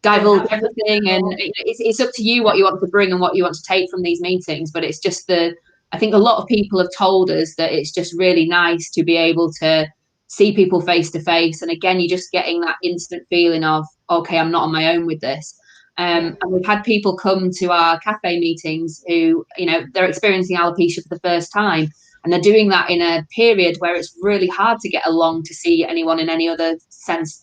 divulge everything, and it's up to you what you want to bring and what you want to take from these meetings. But it's just I think a lot of people have told us that it's just really nice to be able to see people face to face, and again, you're just getting that instant feeling of, okay, I'm not on my own with this. And we've had people come to our cafe meetings who, they're experiencing alopecia for the first time, and they're doing that in a period where it's really hard to get along to see anyone in any other sense,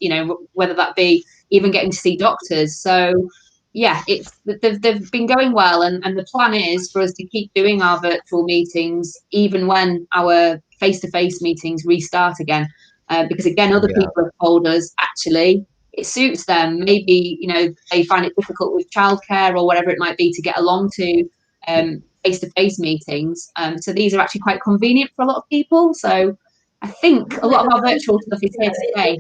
whether that be even getting to see doctors. So yeah, they've been going well, and the plan is for us to keep doing our virtual meetings even when our face-to-face meetings restart again, because again, other people have told us actually it suits them. Maybe they find it difficult with childcare or whatever it might be to get along to face-to-face meetings. So these are actually quite convenient for a lot of people. So I think a lot of our virtual stuff is here to stay.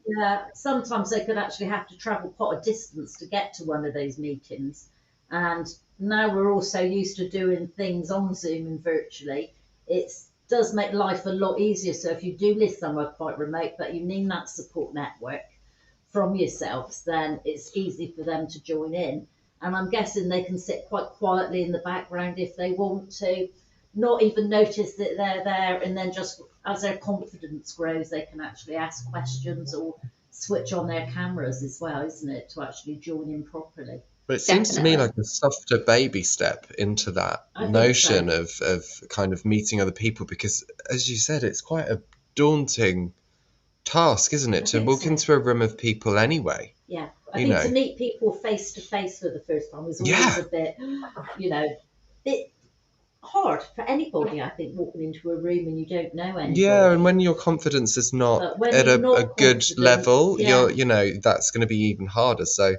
Yeah, sometimes they could actually have to travel quite a distance to get to one of those meetings. And now we're all so used to doing things on Zoom and virtually, it does make life a lot easier. So if you do live somewhere quite remote, but you need that support network from yourselves, then it's easy for them to join in. And I'm guessing they can sit quite quietly in the background if they want to, not even notice that they're there, and then just as their confidence grows, they can actually ask questions or switch on their cameras as well, isn't it, to actually join in properly. But it seems to me like a softer baby step into that notion of kind of meeting other people, because as you said, it's quite a daunting task, isn't it, to walk into a room of people anyway. Yeah, I think to meet people face to face for the first time is always a bit, bit hard for anybody, I think, walking into a room and you don't know anybody. Yeah, and when your confidence is not at a good level, that's going to be even harder. So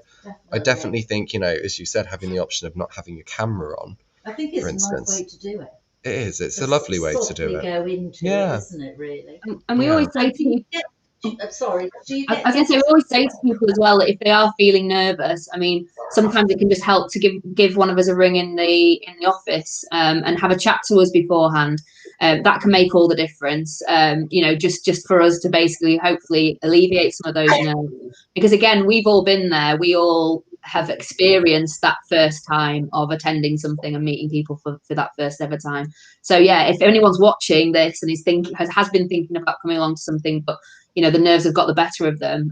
I definitely think, as you said, having the option of not having your camera on, I think it's a nice way to do it. It is. It's a lovely way to do it. Go into it, isn't it, really? And we always say to people, sorry, I was going to say, we always say to people as well that if they are feeling nervous, I mean, sometimes it can just help to give one of us a ring in the office, and have a chat to us beforehand. That can make all the difference, just for us to basically hopefully alleviate some of those nerves. Because again, we've all been there. We all have experienced that first time of attending something and meeting people for that first ever time. So yeah, if anyone's watching this and is has been thinking about coming along to something, but the nerves have got the better of them,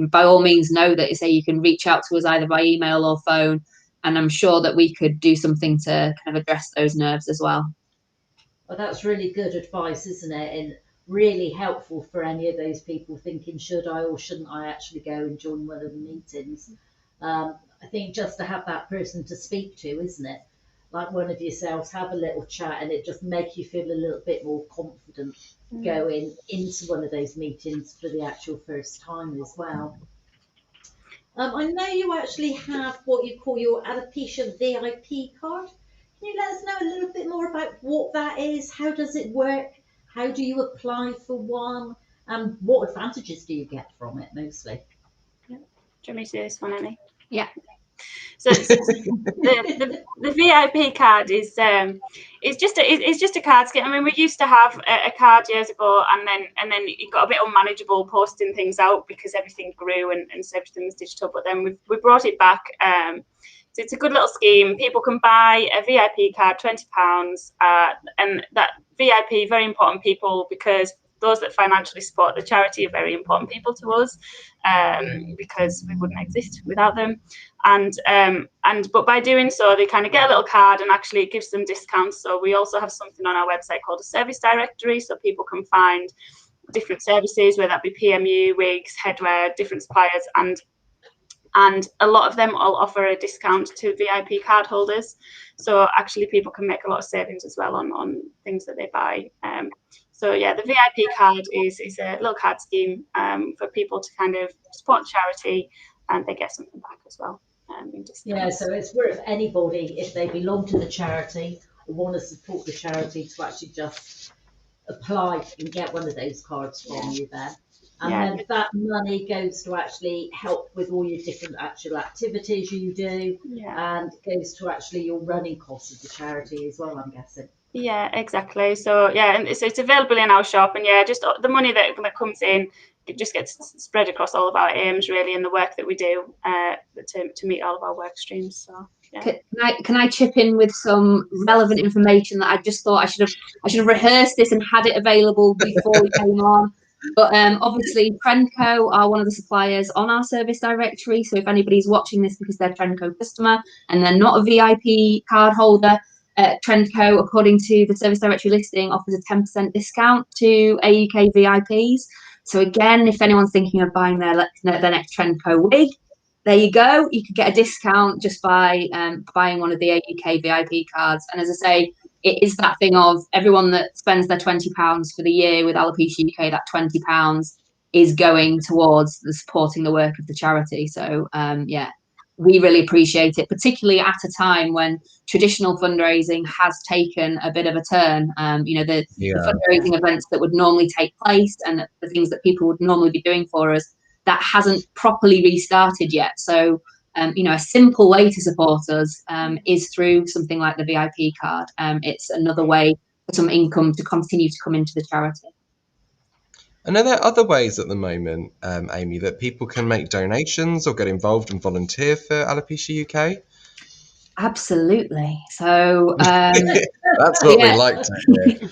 by all means know that you can reach out to us either by email or phone, and I'm sure that we could do something to kind of address those nerves as well. Well, that's really good advice, isn't it? And really helpful for any of those people thinking, should I or shouldn't I actually go and join one of the meetings? I think just to have that person to speak to, isn't it? Like one of yourselves, have a little chat, and it just makes you feel a little bit more confident going into one of those meetings for the actual first time as well. I know you actually have what you call your Alopecia VIP card. Can you let us know a little bit more about what that is? How does it work? How do you apply for one? And what advantages do you get from it mostly? Do you want me to do this one, Ellie? Yeah. So the VIP card is it's just a card scheme. I mean, we used to have a card years ago, and then it got a bit unmanageable posting things out because everything grew and so everything was digital. But then we brought it back. So it's a good little scheme. People can buy a VIP card, £20, and that VIP, very important people, because those that financially support the charity are very important people to us, because we wouldn't exist without them. But by doing so, they kind of get a little card, and actually it gives them discounts. So we also have something on our website called a service directory, so people can find different services, whether that be PMU, wigs, headwear, different suppliers, and a lot of them all offer a discount to VIP card holders. So actually people can make a lot of savings as well on things that they buy. So yeah, the VIP card is a little card scheme for people to kind of support charity, and they get something back as well. Yeah, so it's worth anybody, if they belong to the charity or want to support the charity, to actually just apply and get one of those cards from you there. And then that money goes to actually help with all your different actual activities you do, and goes to actually your running costs of the charity as well, I'm guessing. Yeah, exactly. So yeah, and it's available in our shop, and yeah, just the money that comes in, it just gets spread across all of our aims really, and the work that we do to meet all of our work streams. So yeah. Can I chip in with some relevant information that I just thought I should have rehearsed this and had it available before we came on. But obviously Trendco are one of the suppliers on our service directory. So if anybody's watching this because they're a Trendco customer and they're not a VIP card holder, Trendco, according to the service directory listing, offers a 10% discount to AUK VIPs. So again, if anyone's thinking of buying their next Trendco wig, there you go. You could get a discount just by buying one of the AUK VIP cards. And as I say, it is that thing of everyone that spends their £20 for the year with Alopecia UK, that £20 is going towards the supporting the work of the charity. So yeah, we really appreciate it, particularly at a time when traditional fundraising has taken a bit of a turn. The fundraising events that would normally take place and the things that people would normally be doing for us, that hasn't properly restarted yet. So, a simple way to support us is through something like the VIP card. It's another way for some income to continue to come into the charity. And are there other ways at the moment, Amy, that people can make donations or get involved and volunteer for Alopecia UK? Absolutely. So that's what we like to hear.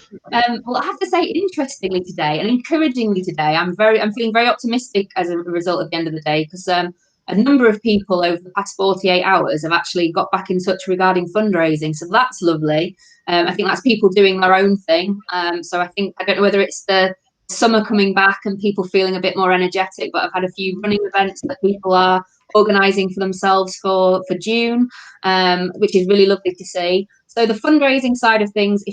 Well, I have to say, interestingly today and encouragingly today, I'm feeling very optimistic as a result at the end of the day, because a number of people over the past 48 hours have actually got back in touch regarding fundraising. So that's lovely. I think that's people doing their own thing. So I don't know whether it's the summer coming back and people feeling a bit more energetic, but I've had a few running events that people are organising for themselves for June, which is really lovely to see. So the fundraising side of things,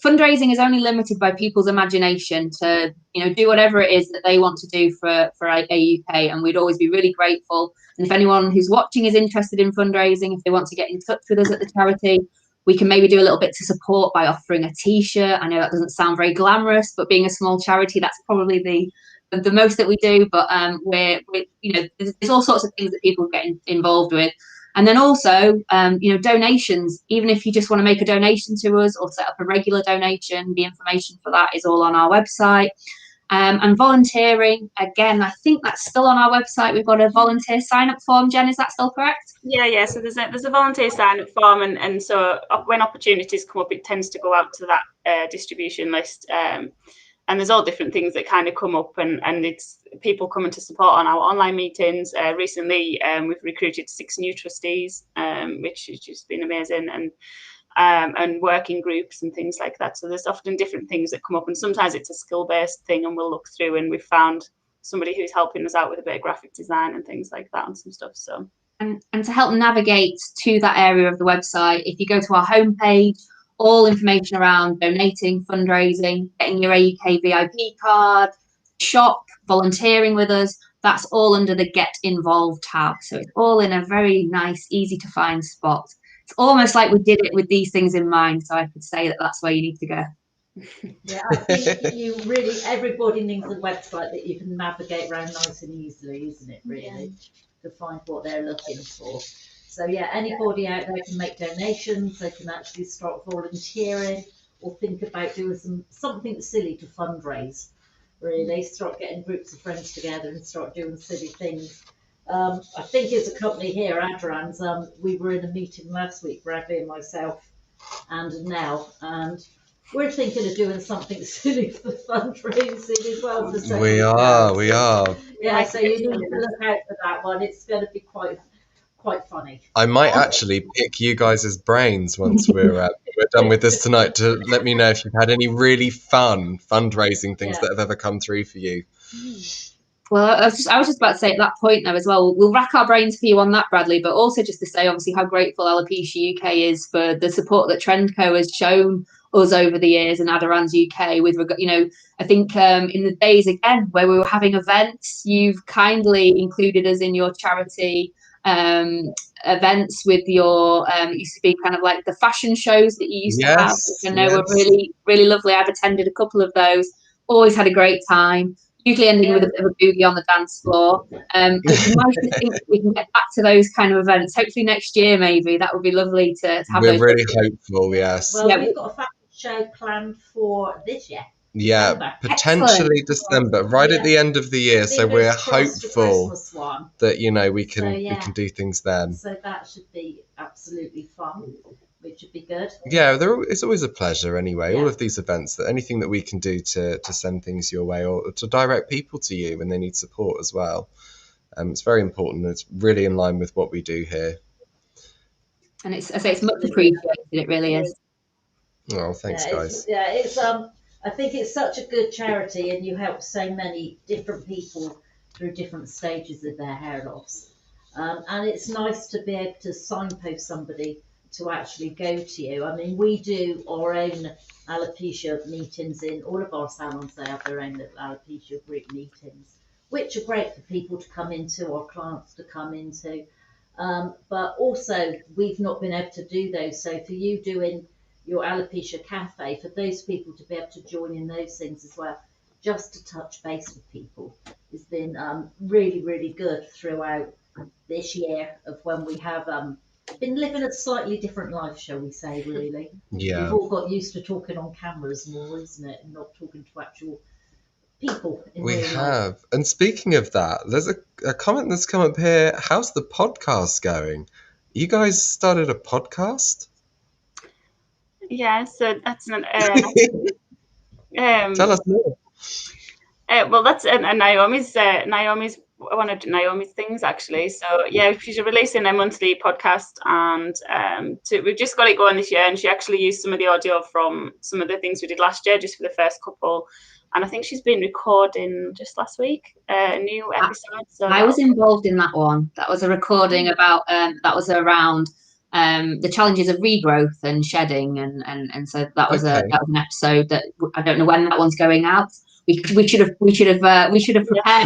fundraising is only limited by people's imagination to, do whatever it is that they want to do for AUK, and we'd always be really grateful. And if anyone who's watching is interested in fundraising, if they want to get in touch with us at the charity, we can maybe do a little bit to support by offering a t-shirt. I know that doesn't sound very glamorous, but being a small charity, that's probably the most that we do. But there's all sorts of things that people get involved with. And then also, donations, even if you just want to make a donation to us or set up a regular donation, the information for that is all on our website. And volunteering, again, I think that's still on our website. We've got a volunteer sign-up form. Jen, is that still correct? Yeah. So there's a volunteer sign-up form, and so when opportunities come up, it tends to go out to that distribution list. And there's all different things that kind of come up, and it's people coming to support on our online meetings. Recently, we've recruited 6 new trustees, which has just been amazing, and working groups and things like that. So there's often different things that come up, and sometimes it's a skill-based thing, and we'll look through and we've found somebody who's helping us out with a bit of graphic design and things like that and some stuff. So and to help navigate to that area of the website, if you go to our homepage, all information around donating, fundraising, getting your AUK VIP card, shop, volunteering with us, that's all under the Get Involved tab. So it's all in a very nice, easy to find spot. It's almost like we did it with these things in mind. So I could say that that's where you need to go. Yeah, I think everybody needs a website that you can navigate around nice and easily, isn't it, really, to find what they're looking for. So yeah, anybody out there can make donations. They can actually start volunteering or think about doing something silly to fundraise. Really, start getting groups of friends together and start doing silly things. I think as a company here, Aderans, we were in a meeting last week, Bradley and myself, and Nell, and we're thinking of doing something silly for fundraising as well. For we are. Yeah, so you need to look out for that one. It's going to be quite funny. I might actually pick you guys' brains once we're we're done with this tonight to let me know if you've had any really fun fundraising things that have ever come through for you. Well, I was just about to say at that point now as well, we'll rack our brains for you on that, Bradley, but also just to say obviously how grateful Alopecia UK is for the support that Trendco has shown us over the years and Aderans UK with, you know, I think in the days again where we were having events, you've kindly included us in your charity events with your it used to be kind of like the fashion shows that you used to have, which I know were really, really lovely. I've attended a couple of those, always had a great time. Usually ending with a bit of a boogie on the dance floor. It's nice to think that we can get back to those kind of events. Hopefully next year, maybe. That would be lovely to have. We're really hopeful, yes. Well, we've got a fashion show planned for this year. Yeah, December. potentially December, right at the end of the year. So we're hopeful that, you know, we can do things then. So that should be absolutely fun. Which would be good. Yeah, it's always a pleasure anyway. All of these events, that anything that we can do to send things your way or to direct people to you when they need support as well. It's very important. It's really in line with what we do here. And it's much appreciated. It really is. Oh, thanks, guys. It's I think it's such a good charity, and you help so many different people through different stages of their hair loss. And it's nice to be able to signpost somebody to actually go to you. I mean, we do our own alopecia meetings in all of our salons. They have their own little alopecia group meetings, which are great for people to come into, our clients to come into. But also, we've not been able to do those. So for you doing your alopecia cafe, for those people to be able to join in those things as well, just to touch base with people, has been really, really good throughout this year of when we have been living a slightly different life, shall we say, really. Yeah. We've all got used to talking on cameras more, isn't it? And not talking to actual people in real life. We have. And speaking of that, there's a comment that's come up here. How's the podcast going? You guys started a podcast? Yeah, so that's an... Tell us more. Well, that's Naomi's one of Naomi's things, actually. So yeah, she's releasing a monthly podcast, and we've just got it going this year. And she actually used some of the audio from some of the things we did last year, just for the first couple. And I think she's been recording just last week a new episode. So I was involved in that one. That was a recording about that was around the challenges of regrowth and shedding, and so that was an episode that I don't know when that one's going out. We should have prepared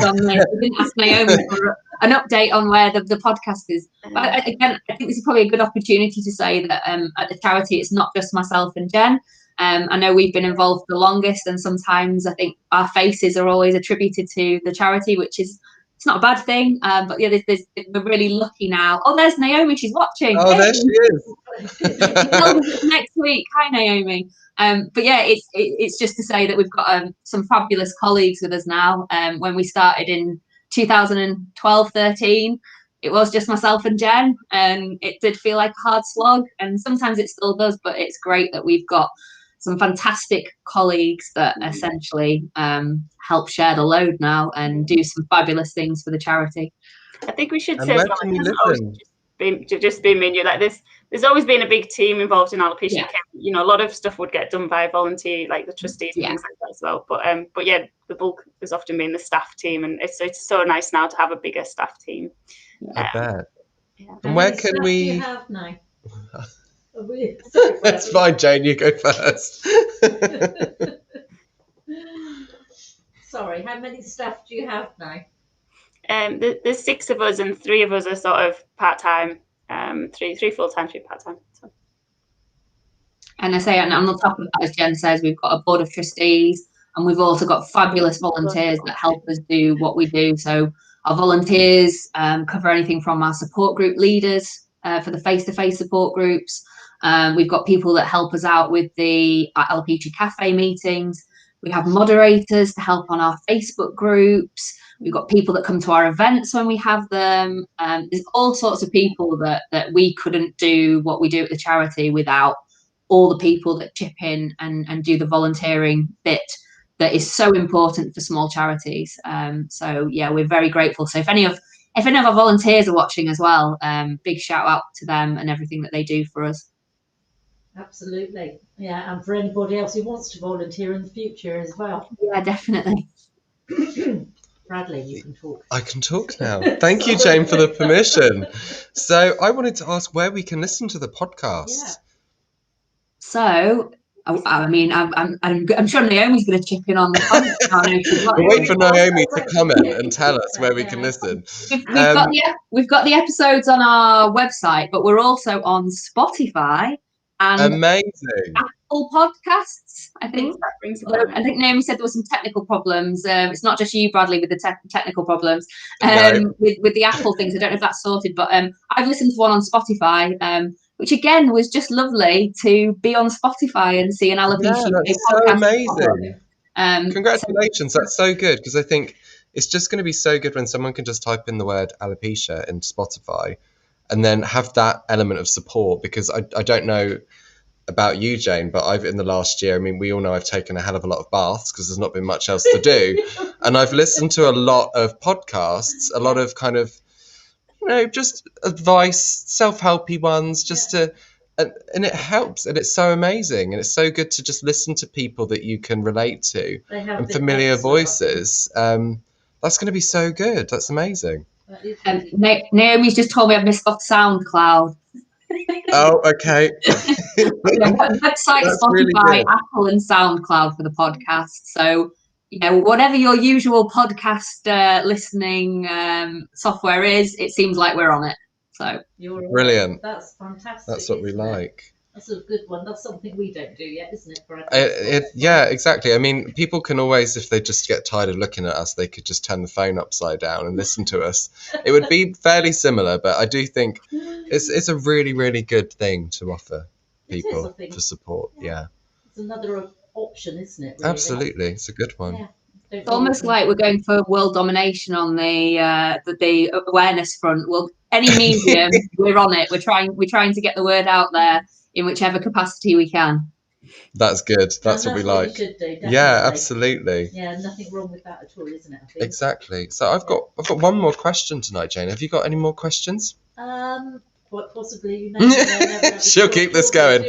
on this. We didn't ask Naomi for an update on where the podcast is. But again, I think this is probably a good opportunity to say that at the charity, it's not just myself and Jen. I know we've been involved the longest, and sometimes I think our faces are always attributed to the charity, which is it's not a bad thing. But yeah, we're really lucky now. Oh, there's Naomi. She's watching. Oh, there she is. Next week. Hi, Naomi. But yeah, it's just to say that we've got some fabulous colleagues with us now. When we started in 2012-13, it was just myself and Jen, and it did feel like a hard slog, and sometimes it still does, but it's great that we've got some fantastic colleagues that essentially help share the load now and do some fabulous things for the charity. I think we should say as well, just being me, like there's always been a big team involved in Alopecia. Yeah. You know, a lot of stuff would get done by volunteer, like the trustees and things like that as well. But yeah, the bulk has often been the staff team, and it's so nice now to have a bigger staff team. I bet. Yeah. And where can we? Do you have now? That's fine, Jane. You go first. Sorry, how many staff do you have now? There's 6 of us, and 3 of us are sort of part-time. 3 full-time, 3 part-time. So. And I say, and on the top of that, as Jen says, we've got a board of trustees, and we've also got fabulous volunteers that help us do what we do. So our volunteers cover anything from our support group leaders for the face-to-face support groups. We've got people that help us out with the Alopecia Cafe meetings. We have moderators to help on our Facebook groups. We've got people that come to our events when we have them. There's all sorts of people that we couldn't do what we do at the charity without all the people that chip in and do the volunteering bit that is so important for small charities. So yeah, we're very grateful. So if any of our volunteers are watching as well, big shout out to them and everything that they do for us. Absolutely. Yeah, and for anybody else who wants to volunteer in the future as well. Yeah, definitely. Bradley, you can talk. I can talk now. Thank you, Jane, for the permission. So I wanted to ask where we can listen to the podcast. Yeah. So, I mean, I'm sure Naomi's going to chip in on the comments. We'll wait for Naomi to comment and tell us where we can listen. We've got the episodes on our website, but we're also on Spotify and amazing Apple Podcasts. I think that brings I think Naomi said there were some technical problems. It's not just you, Bradley, with the technical problems No. with the Apple things. I don't know if that's sorted, but I've listened to one on Spotify, which again was just lovely to be on Spotify and see an Alopecia UK that's podcast. so amazing. Congratulations, that's so good, because I think it's just going to be so good when someone can just type in the word alopecia into Spotify and then have that element of support, because I don't know about you, Jane, but I've in the last year, I mean, we all know I've taken a hell of a lot of baths because there's not been much else to do. And I've listened to a lot of podcasts, a lot of kind of, just advice, self-helpy ones, just to, and it helps, and it's so amazing, and it's so good to just listen to people that you can relate to and familiar voices. That's going to be so good. That's amazing. Naomi's just told me I've missed off SoundCloud. Oh, okay. Website, Spotify, really Apple, and SoundCloud for the podcast. So, whatever your usual podcast listening software is, it seems like we're on it. So brilliant. That's fantastic. That's what we like. That's a good one. That's something we don't do yet, isn't it, Brad? Yeah, exactly. I mean, people can always, if they just get tired of looking at us, they could just turn the phone upside down and listen to us. It would be fairly similar, but I do think it's a really, really good thing to offer people for support. Yeah. It's another option, isn't it? Really? Absolutely. It's a good one. Yeah. It's almost like we're going for world domination on the awareness front. Well, any medium, we're on it. We're trying to get the word out there in whichever capacity we can. That's good. That's what we like. You should do, yeah, absolutely. Yeah, nothing wrong with that at all, isn't it? I think. Exactly. So I've got one more question tonight, Jane. Have you got any more questions? What possibly? You never She'll keep this going.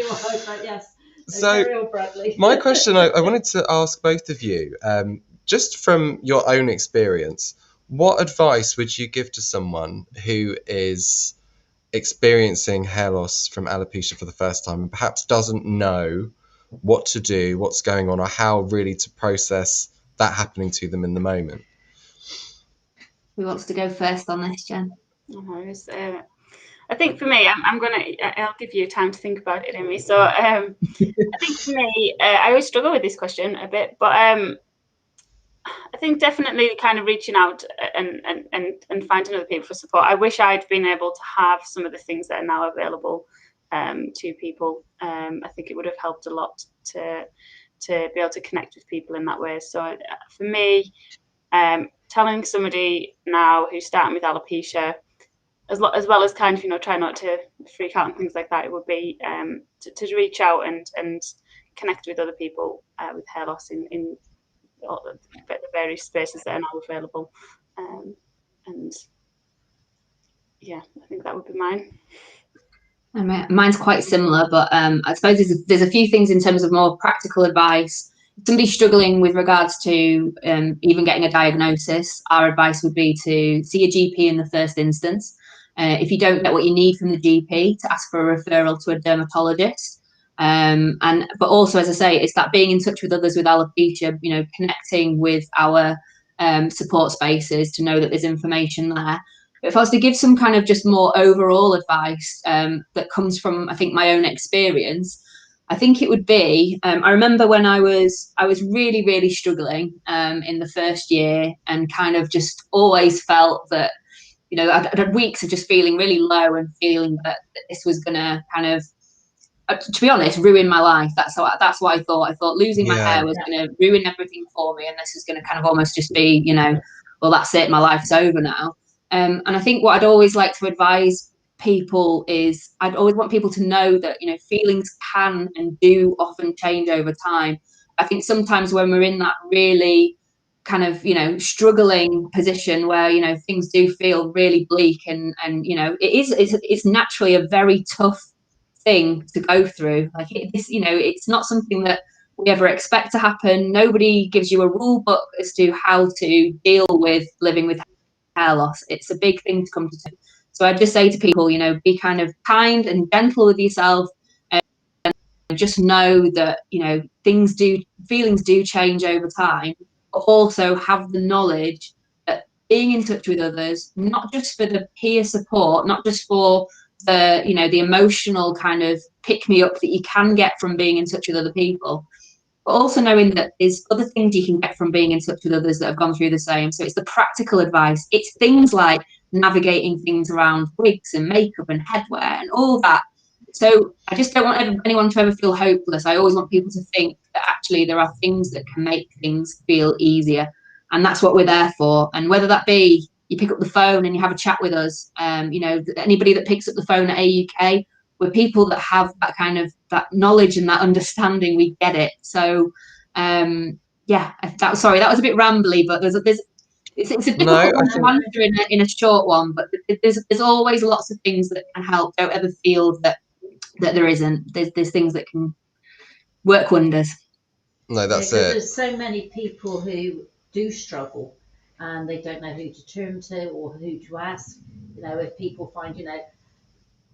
Yes. So my question, I wanted to ask both of you, just from your own experience, what advice would you give to someone who is experiencing hair loss from alopecia for the first time and perhaps doesn't know what to do, what's going on, or how really to process that happening to them in the moment? Who wants to go first on this, Jen? I think for me, I'll give you time to think about it, Amy. So I think for me, I always struggle with this question a bit, but I think definitely kind of reaching out and finding other people for support. I wish I'd been able to have some of the things that are now available to people. I think it would have helped a lot to be able to connect with people in that way. So for me, telling somebody now who's starting with alopecia, as well as kind of, try not to freak out and things like that, it would be to reach out and connect with other people with hair loss in all the various spaces that are now available. And yeah, I think that would be mine. Mine's quite similar, but I suppose there's a few things in terms of more practical advice. If somebody's struggling with regards to even getting a diagnosis, our advice would be to see a GP in the first instance. If you don't get what you need from the GP, to ask for a referral to a dermatologist. But also, as I say, it's that being in touch with others with alopecia, connecting with our support spaces to know that there's information there. But if I was to give some kind of just more overall advice that comes from, I think, my own experience, I think it would be, I remember when I was really, really struggling in the first year, and kind of just always felt that, I'd had weeks of just feeling really low and feeling that this was going to kind of, to be honest, ruin my life. That's what I thought. I thought losing my hair was going to ruin everything for me, and this was going to kind of almost just be, well, that's it, my life's over now. And I think what I'd always like to advise people is, I'd always want people to know that, feelings can and do often change over time. I think sometimes when we're in that really kind of, struggling position where, things do feel really bleak, and it's naturally a very tough thing to go through. Like this, you know, it's not something that we ever expect to happen. Nobody gives you a rule book as to how to deal with living with hair loss. It's a big thing to come to terms. So I just say to people, you know, be kind of kind and gentle with yourself, and just know that, you know, feelings do change over time, but also have the knowledge that being in touch with others, not just for the peer support, not just for the, you know, the emotional kind of pick me up that you can get from being in touch with other people, but also knowing that there's other things you can get from being in touch with others that have gone through the same. So it's the practical advice. It's things like navigating things around wigs and makeup and headwear and all that. So I just don't want anyone to ever feel hopeless. I always want people to think that actually there are things that can make things feel easier. And that's what we're there for. And whether that be you pick up the phone and you have a chat with us, you know, anybody that picks up the phone at AUK, we're people that have that kind of that knowledge and that understanding. We get it. So yeah, that was a bit rambly, but it's a difficult one to answer in a short one. But there's always lots of things that can help. Don't ever feel that there isn't. There's things that can work wonders. No, that's it. There's so many people who do struggle and they don't know who to turn to or who to ask. You know, if people find, you know,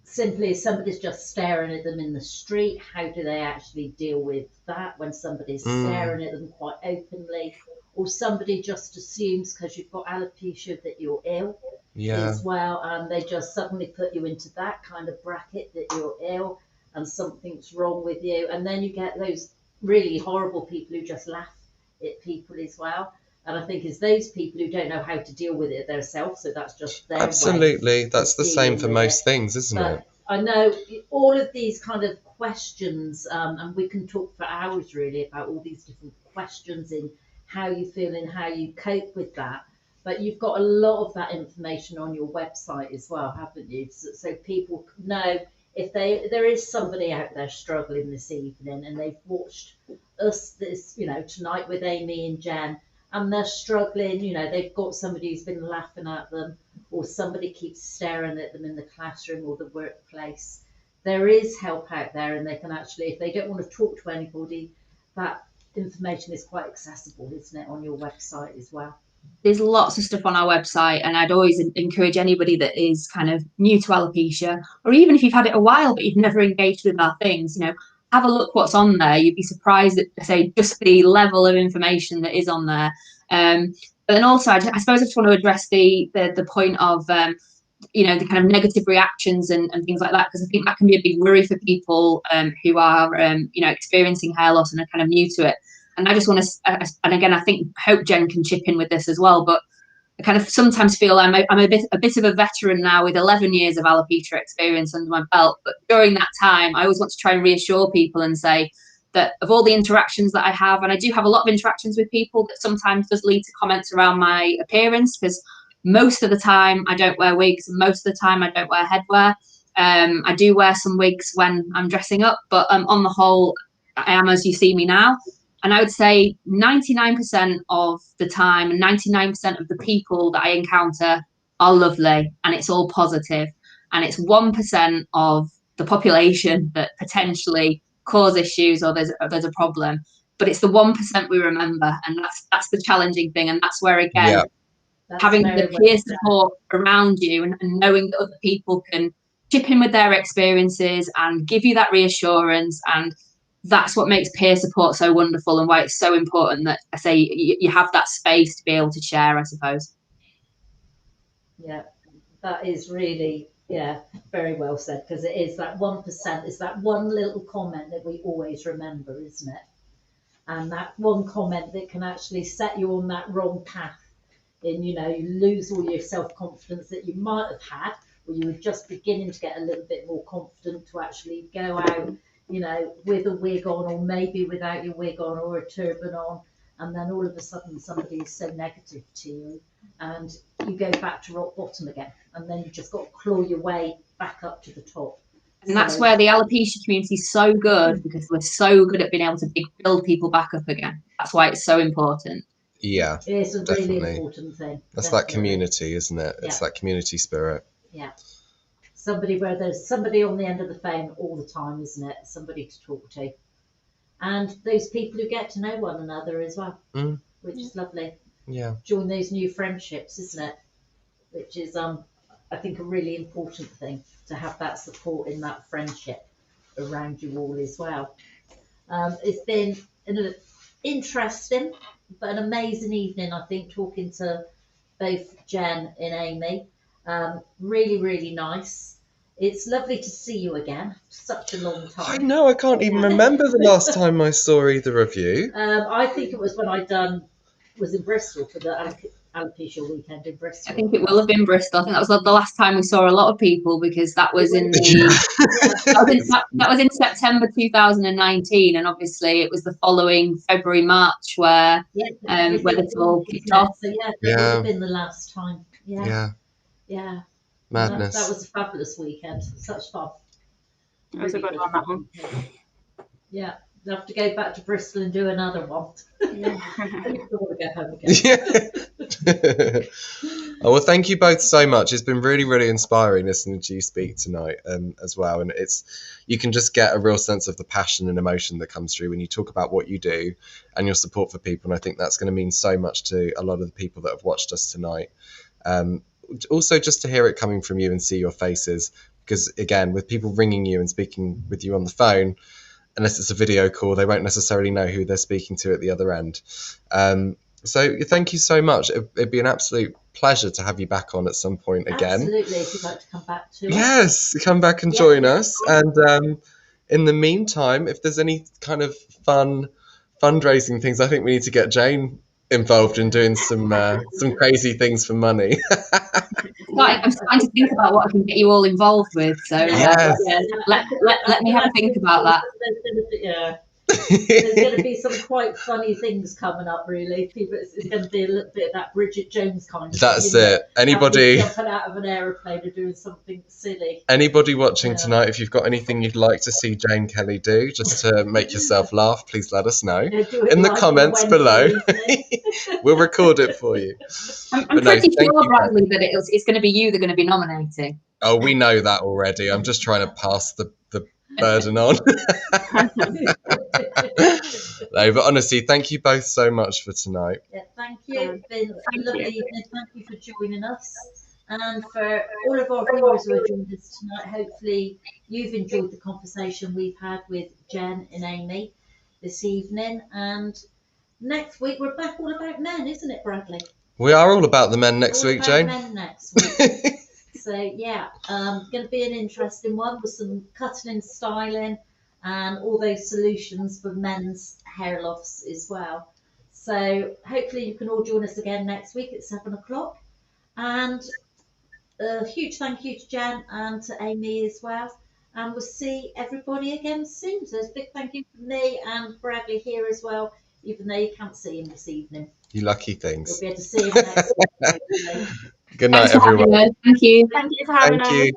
simply if somebody's just staring at them in the street, how do they actually deal with that when somebody's staring at them quite openly? Or somebody just assumes because you've got alopecia that you're ill as well, and they just suddenly put you into that kind of bracket that you're ill and something's wrong with you. And then you get those really horrible people who just laugh at people as well. And I think it's those people who don't know how to deal with it themselves, so that's just their Absolutely, that's the same for most things, isn't it? I know all of these kind of questions, and we can talk for hours really about all these different questions in how you feel and how you cope with that. But you've got a lot of that information on your website as well, haven't you? So people know if there is somebody out there struggling this evening and they've watched us this, you know, tonight with Amy and Jen, and they're struggling, you know, they've got somebody who's been laughing at them, or somebody keeps staring at them in the classroom or the workplace. There is help out there, and they can actually, if they don't want to talk to anybody, that information is quite accessible, isn't it, on your website as well? There's lots of stuff on our website, and I'd always encourage anybody that is kind of new to alopecia, or even if you've had it a while but you've never engaged with our things, you know, have a look what's on there. You'd be surprised at, say, just the level of information that is on there. But then also, I suppose I just want to address the point of, you know, the kind of negative reactions and things like that, because I think that can be a big worry for people who are, you know, experiencing hair loss and are kind of new to it. And I just want to, and again, I hope Jen can chip in with this as well, but I kind of sometimes feel I'm a bit of a veteran now with 11 years of alopecia experience under my belt. But during that time, I always want to try and reassure people and say that of all the interactions that I have, and I do have a lot of interactions with people, that sometimes does lead to comments around my appearance, because most of the time I don't wear wigs, and most of the time I don't wear headwear. I do wear some wigs when I'm dressing up, but on the whole, I am as you see me now. And I would say 99% of the time, 99% of the people that I encounter are lovely, and it's all positive. And it's 1% of the population that potentially cause issues or there's a problem. But it's the 1% we remember, and that's the challenging thing. And that's where, again, having the peer support around you and knowing that other people can chip in with their experiences and give you that reassurance, and that's what makes peer support so wonderful, and why it's so important that I say you have that space to be able to share, I suppose. Yeah, that is really, very well said, because it is that 1%, is that one little comment that we always remember, isn't it? And that one comment that can actually set you on that wrong path, and you know, you lose all your self-confidence that you might have had, or you were just beginning to get a little bit more confident to actually go out, you know, with a wig on, or maybe without your wig on, or a turban on, and then all of a sudden somebody is so negative to you, and you go back to rock bottom again, and then you just got to claw your way back up to the top. And that's where the alopecia community is so good, because we're so good at being able to build people back up again. That's why it's so important. Yeah, it's a definitely. really important thing. That's that community, isn't it? It's that community spirit. Yeah. somebody where there's somebody on the end of the phone all the time, isn't it? Somebody to talk to. And those people who get to know one another as well, which is lovely. Yeah. Join those new friendships, isn't it? Which is, I think, a really important thing, to have that support in that friendship around you all as well. It's been an interesting but an amazing evening, I think, talking to both Jen and Amy. Really, really nice. It's lovely to see you again. Such a long time. I know, I can't even remember the last time I saw either of you. I think it was when was in Bristol for the Alopecia weekend in Bristol. I think it will have been Bristol. I think that was the last time we saw a lot of people, because that was in that was in September 2019, and obviously it was the following February, March where the tour kicked off. So it would have been the last time. Yeah. Madness. That was a fabulous weekend. Such fun. It was a good one, that one. Yeah. We'll have to go back to Bristol and do another one. Yeah. I want to go home Yeah. again. Oh, well, thank you both so much. It's been really, really inspiring listening to you speak tonight as well. And you can just get a real sense of the passion and emotion that comes through when you talk about what you do and your support for people. And I think that's going to mean so much to a lot of the people that have watched us tonight. Also, just to hear it coming from you and see your faces, because again, with people ringing you and speaking with you on the phone, unless it's a video call, they won't necessarily know who they're speaking to at the other end. So thank you so much. It'd be an absolute pleasure to have you back on at some point again. Absolutely, if you'd like to come back to us. Yes, come back and join us. And in the meantime, if there's any kind of fun fundraising things, I think we need to get Jane involved in doing some crazy things for money. I'm starting to think about what I can get you all involved with. So let me have a think about that. There's going to be some quite funny things coming up, really. It's going to be a little bit of that Bridget Jones kind of That's thing, it. Anybody jumping out of an aeroplane or doing something silly. Anybody watching tonight, if you've got anything you'd like to see Jane Kelly do, just to make yourself laugh, please let us know in the comments below. We'll record it for you. I'm pretty sure, Bradley, that it's going to be you they're going to be nominating. Oh, we know that already. I'm just trying to pass the burden on. No, but honestly, thank you both so much for tonight. Yeah, thank you. It's been a lovely evening. Thank you for joining us. And for all of our viewers who have joined us tonight, hopefully you've enjoyed the conversation we've had with Jen and Amy this evening. And next week we're back all about men, isn't it, Bradley? We are all about the men next week, Jane. Men next week. So yeah, going to be an interesting one with some cutting and styling and all those solutions for men's hair loss as well. So hopefully you can all join us again next week at 7 o'clock. And a huge thank you to Jen and to Amy as well. And we'll see everybody again soon. So a big thank you from me and Bradley here as well, even though you can't see him this evening. You lucky things. You'll be able to see him next week. Good night, everyone. Thank you. Thank you for having us. Thank you.